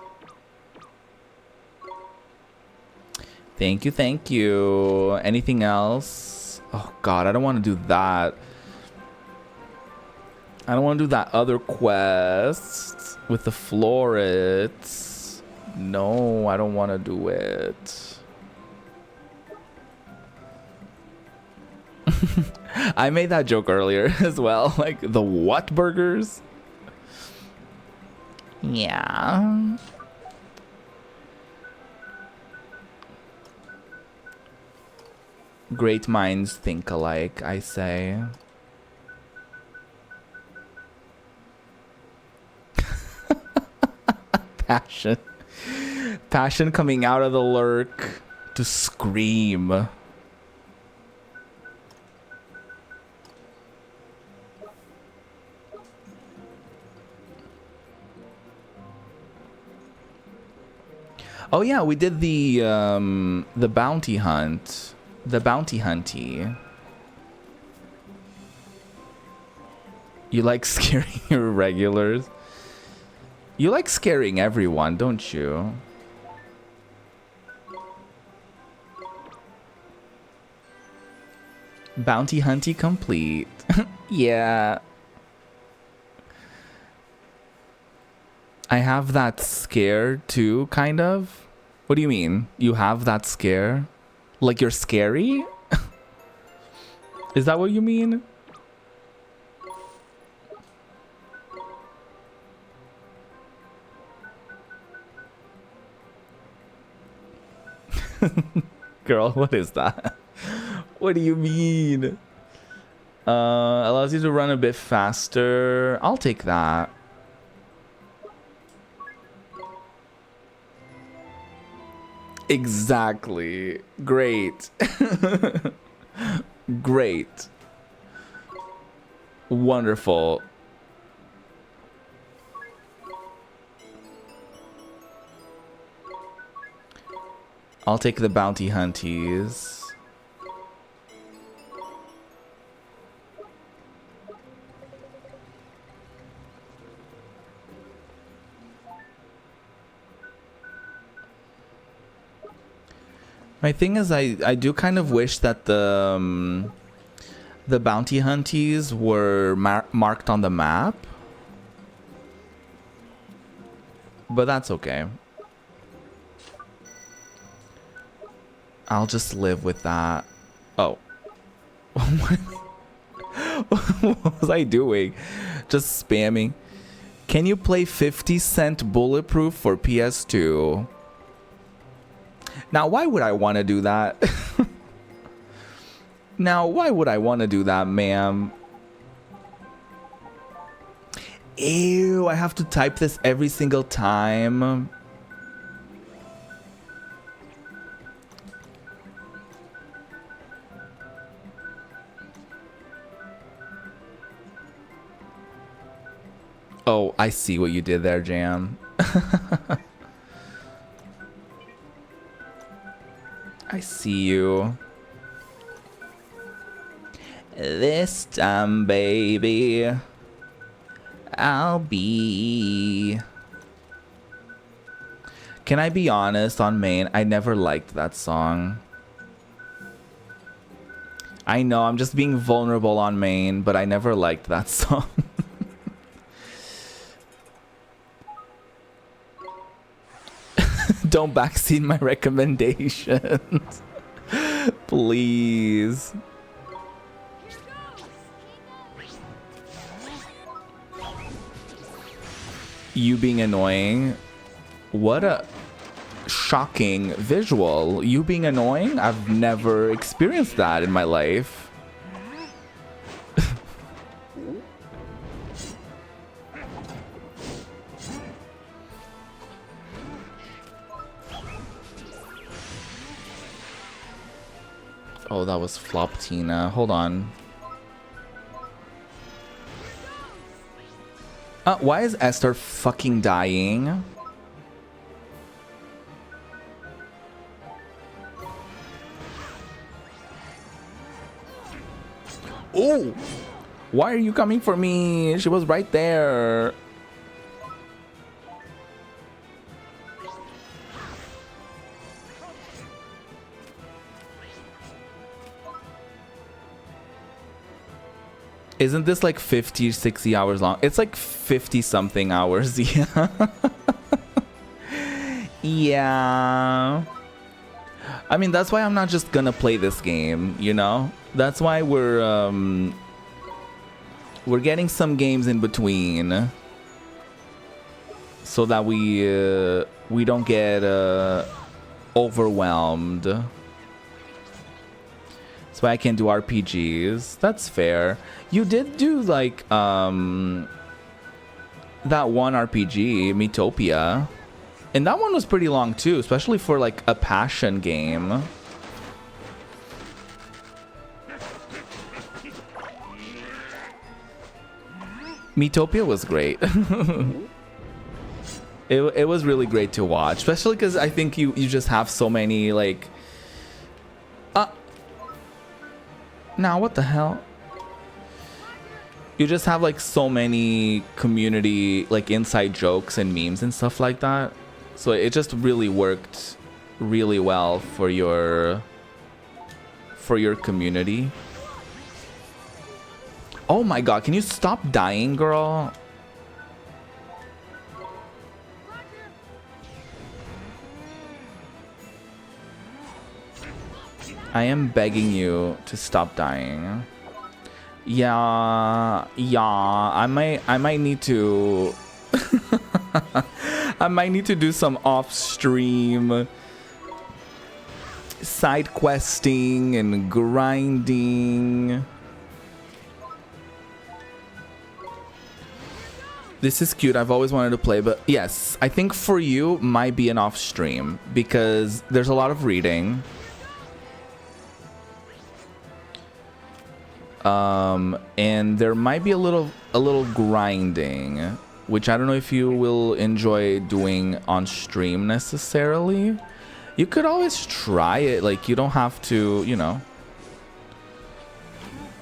Thank you, thank you. Anything else? Oh god, I don't want to do that. I don't want to do that other quest with the florets. No, I don't want to do it. I made that joke earlier as well. Like, the what burgers? Yeah. Great minds think alike, I say. Passion. Passion coming out of the lurk to scream. Oh yeah, we did the bounty hunt. The bounty hunty. You like scaring your regulars? You like scaring everyone, don't you? Bounty hunty complete. Yeah. I have that scare too, kind of. What do you mean? You have that scare? Like you're scary? Is that what you mean? Girl, what is that? What do you mean? Allows you to run a bit faster. I'll take that. Exactly. Great. Great. Wonderful. I'll take the bounty hunties. My thing is, I do kind of wish that the bounty hunties were marked on the map, but that's okay. I'll just live with that. Oh. What was I doing? Just spamming. Can you play 50 Cent Bulletproof for PS2? Now, why would I want to do that? Now, why would I want to do that, ma'am? Ew, I have to type this every single time. Oh, I see what you did there, Jam. I see you. This time, baby, I'll be... Can I be honest on main? I never liked that song. I know, I'm just being vulnerable on main, but I never liked that song. Don't backseat my recommendations. Please. You being annoying. What a shocking visual. You being annoying? I've never experienced that in my life. Oh, that was Flop Tina. Hold on. Why is Esther fucking dying? Oh! Why are you coming for me? She was right there. Isn't this like 50, 60 hours long? It's like 50 something hours. Yeah. Yeah. I mean, that's why I'm not just gonna play this game, you know? That's why we're getting some games in between so that we don't get overwhelmed. That's why I can't do RPGs. That's fair. You did do like that one RPG, Metopia. And that one was pretty long too, especially for like a passion game. Metopia was great. It was really great to watch, especially because I think you just have so many like now what the hell? You just have like so many community like inside jokes and memes and stuff like that. So it just really worked really well for your community. Oh my god, can you stop dying, girl? I am begging you to stop dying. Yeah, I might need to I might need to do some off-stream side questing and grinding. This is cute. I've always wanted to play, but yes, I think for you might be an off-stream because there's a lot of reading. And there might be a little grinding, which I don't know if you will enjoy doing on stream necessarily. You could always try it. Like, you don't have to, you know,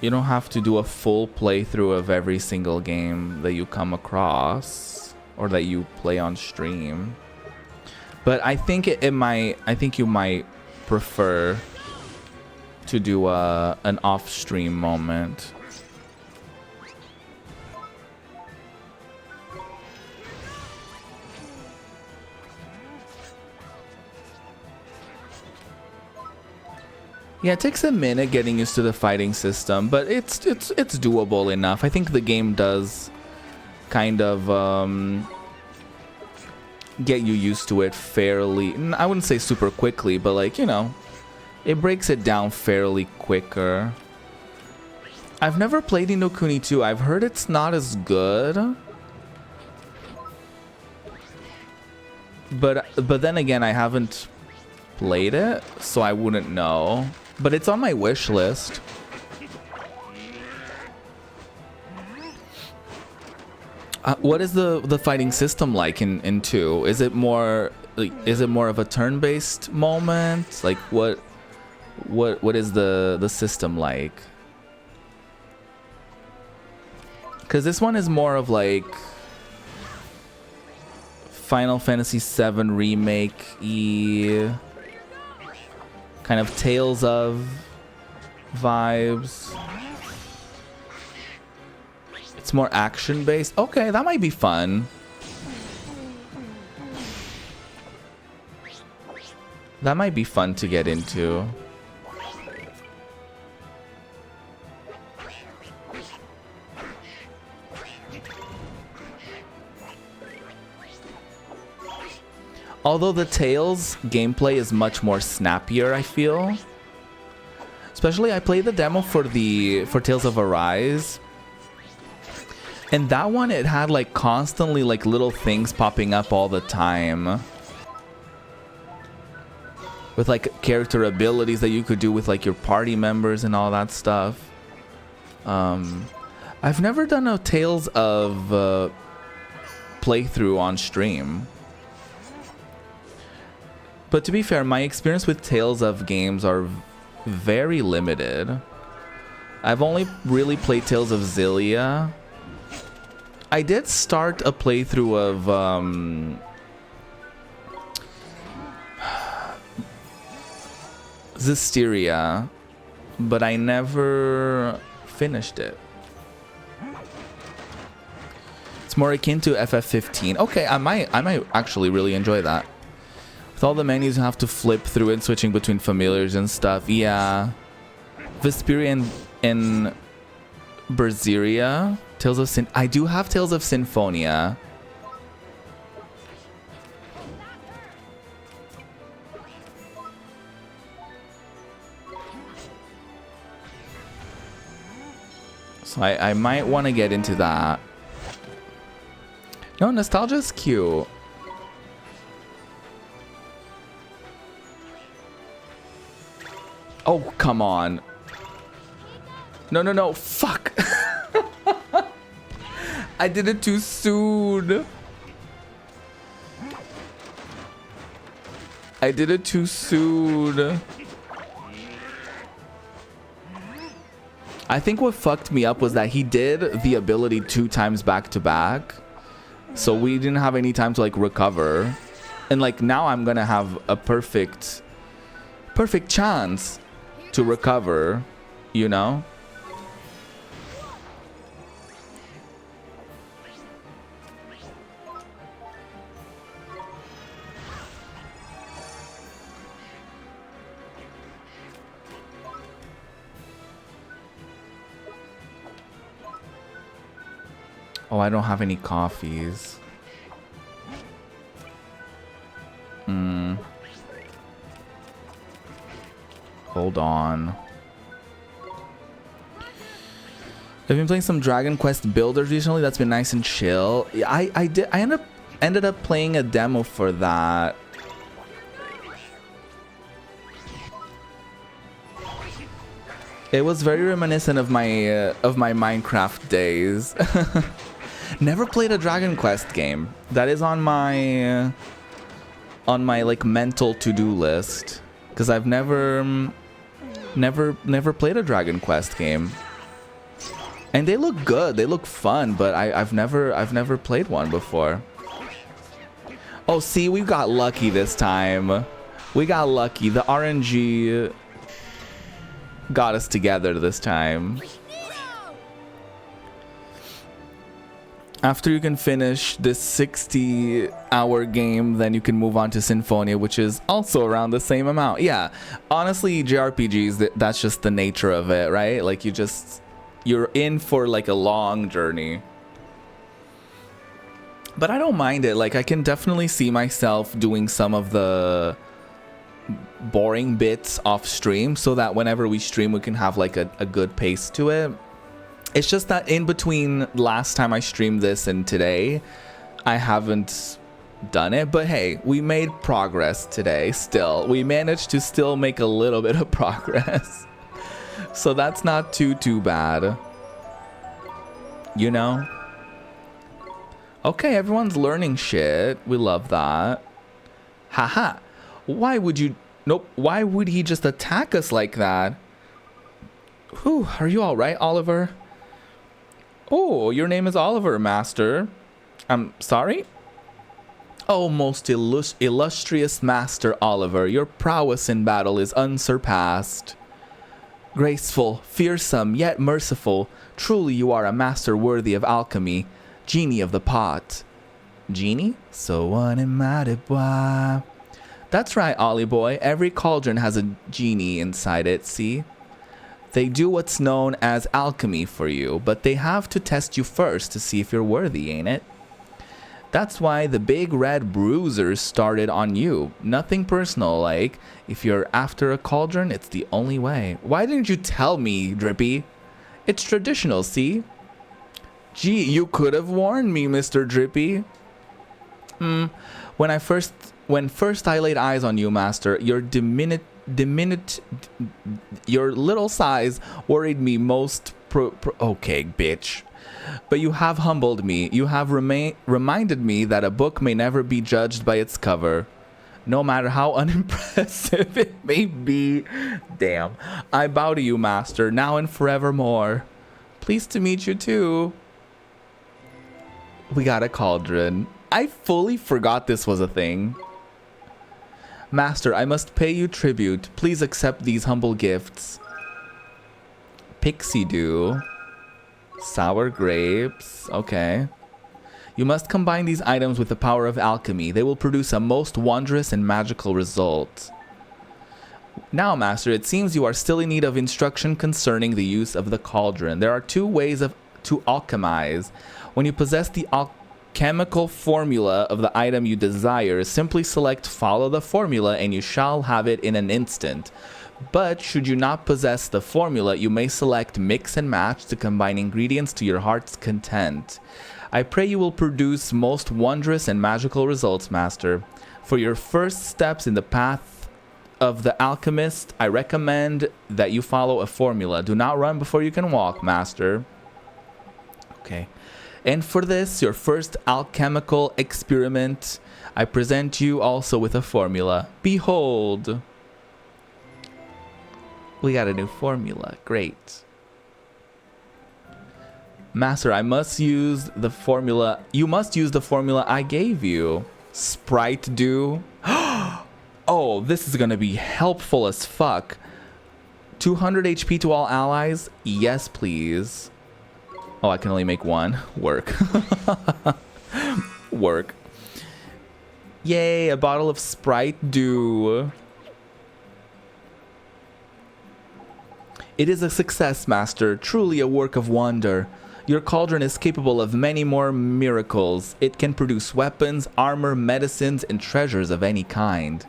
you don't have to do a full playthrough of every single game that you come across or that you play on stream. But I think I think you might prefer to do an off-stream moment. Yeah, it takes a minute getting used to the fighting system, but it's doable enough. I think the game does kind of get you used to it fairly. I wouldn't say super quickly, but like, you know, it breaks it down fairly quicker. I've never played Ni no Kuni 2. I've heard it's not as good. But then again, I haven't played it, so I wouldn't know. But it's on my wish list. What is the fighting system like in 2? Is it more of a turn-based moment? Like what is the system like? Because this one is more of like Final Fantasy VII remake-y, kind of Tales of vibes. It's more action-based. Okay, that might be fun. That might be fun to get into. Although the Tales gameplay is much more snappier, I feel. Especially, I played the demo for Tales of Arise. And that one, it had like constantly like little things popping up all the time. with like character abilities that you could do with like your party members and all that stuff. I've never done a Tales of playthrough on stream. But to be fair, my experience with Tales of games are very limited. I've only really played Tales of Xillia. I did start a playthrough of Zestiria, but I never finished it. It's more akin to FF15. Okay, I might actually really enjoy that. With all the menus you have to flip through and switching between familiars and stuff. Yeah. Vesperia and Berseria. Tales of Sin. I do have Tales of Symphonia. So I might want to get into that. No, nostalgia's cute. Oh, come on. No, fuck. I did it too soon. I did it too soon. I think what fucked me up was that he did the ability 2 times back to back. So we didn't have any time to like recover. And like now I'm gonna have a perfect chance to recover, you know? Oh, I don't have any coffees. Hold on. I've been playing some Dragon Quest Builders recently. That's been nice and chill. I ended up playing a demo for that. It was very reminiscent of my Minecraft days. Never played a Dragon Quest game. That is on my like mental to-do list, because I've never played a Dragon Quest game. And they look good. They look fun, but I've never played one before. Oh, see, we got lucky this time. We got lucky. The RNG got us together this time. After you can finish this 60-hour game, then you can move on to Symphonia, which is also around the same amount. Yeah, honestly, JRPGs, that's just the nature of it, right? Like you're in for like a long journey. But I don't mind it. Like I can definitely see myself doing some of the boring bits off stream, so that whenever we stream we can have like a good pace to it. It's just that in between last time I streamed this and today, I haven't done it. But hey, we made progress today still. We managed to still make a little bit of progress. So that's not too bad. You know? Okay, everyone's learning shit. We love that. Haha. Why would you... Nope. Why would he just attack us like that? Whew, are you alright, Oliver? Oh, your name is Oliver, Master. I'm sorry? Oh, most illustrious Master Oliver, your prowess in battle is unsurpassed. Graceful, fearsome, yet merciful, truly you are a master worthy of alchemy, genie of the pot. Genie? So animated, boy. That's right, Ollie boy. Every cauldron has a genie inside it, see? They do what's known as alchemy for you, but they have to test you first to see if you're worthy, ain't it? That's why the big red bruisers started on you. Nothing personal, like, if you're after a cauldron, it's the only way. Why didn't you tell me, Drippy? It's traditional, see? Gee, you could have warned me, Mr. Drippy. When I first When first I laid eyes on you, master, your your little size worried me most. Okay, bitch. But you have humbled me. You have reminded me that a book may never be judged by its cover, no matter how unimpressive it may be. Damn. I bow to you, master, now and forevermore. Pleased to meet you too. We got a cauldron. I fully forgot this was a thing. Master, I must pay you tribute. Please accept these humble gifts. Pixie dew. Sour grapes. Okay. You must combine these items with the power of alchemy. They will produce a most wondrous and magical result. Now, master, it seems you are still in need of instruction concerning the use of the cauldron. There are two ways to alchemize. When you possess the alchemical formula of the item you desire, simply select follow the formula and you shall have it in an instant. But should you not possess the formula, you may select mix and match to combine ingredients to your heart's content. I pray you will produce most wondrous and magical results, master. For your first steps in the path of the alchemist, I recommend that you follow a formula. Do not run before you can walk, master. Okay. And for this, your first alchemical experiment, I present you also with a formula. Behold. We got a new formula. Great. Master, I must use the formula. You must use the formula I gave you. Sprite dew. Oh, this is going to be helpful as fuck. 200 HP to all allies? Yes, please. Oh, I can only make one. Work. Work. Yay, a bottle of Sprite dew. It is a success, master. Truly a work of wonder. Your cauldron is capable of many more miracles. It can produce weapons, armor, medicines, and treasures of any kind.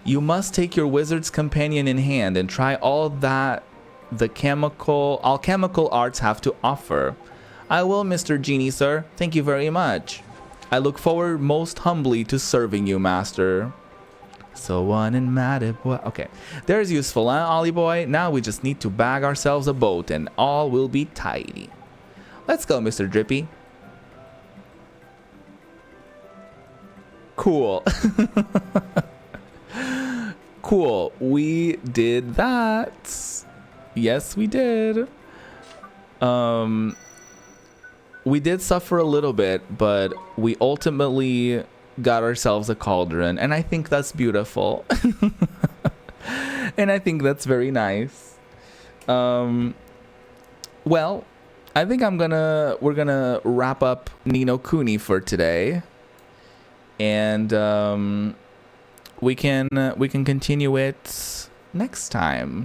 You must take your wizard's companion in hand and try all that the alchemical arts have to offer. I will, Mr. Genie, sir. Thank you very much. I look forward most humbly to serving you, master. So one and mad. Okay, there's useful, huh, Ollie boy? Now we just need to bag ourselves a boat and all will be tidy. Let's go, Mr. Drippy. Cool. Cool. We did that. Yes, we did. We did suffer a little bit, but we ultimately got ourselves a cauldron, and I think that's beautiful. And I think that's very nice. Well, I think we're gonna wrap up Ni no Kuni for today, and we can continue it next time.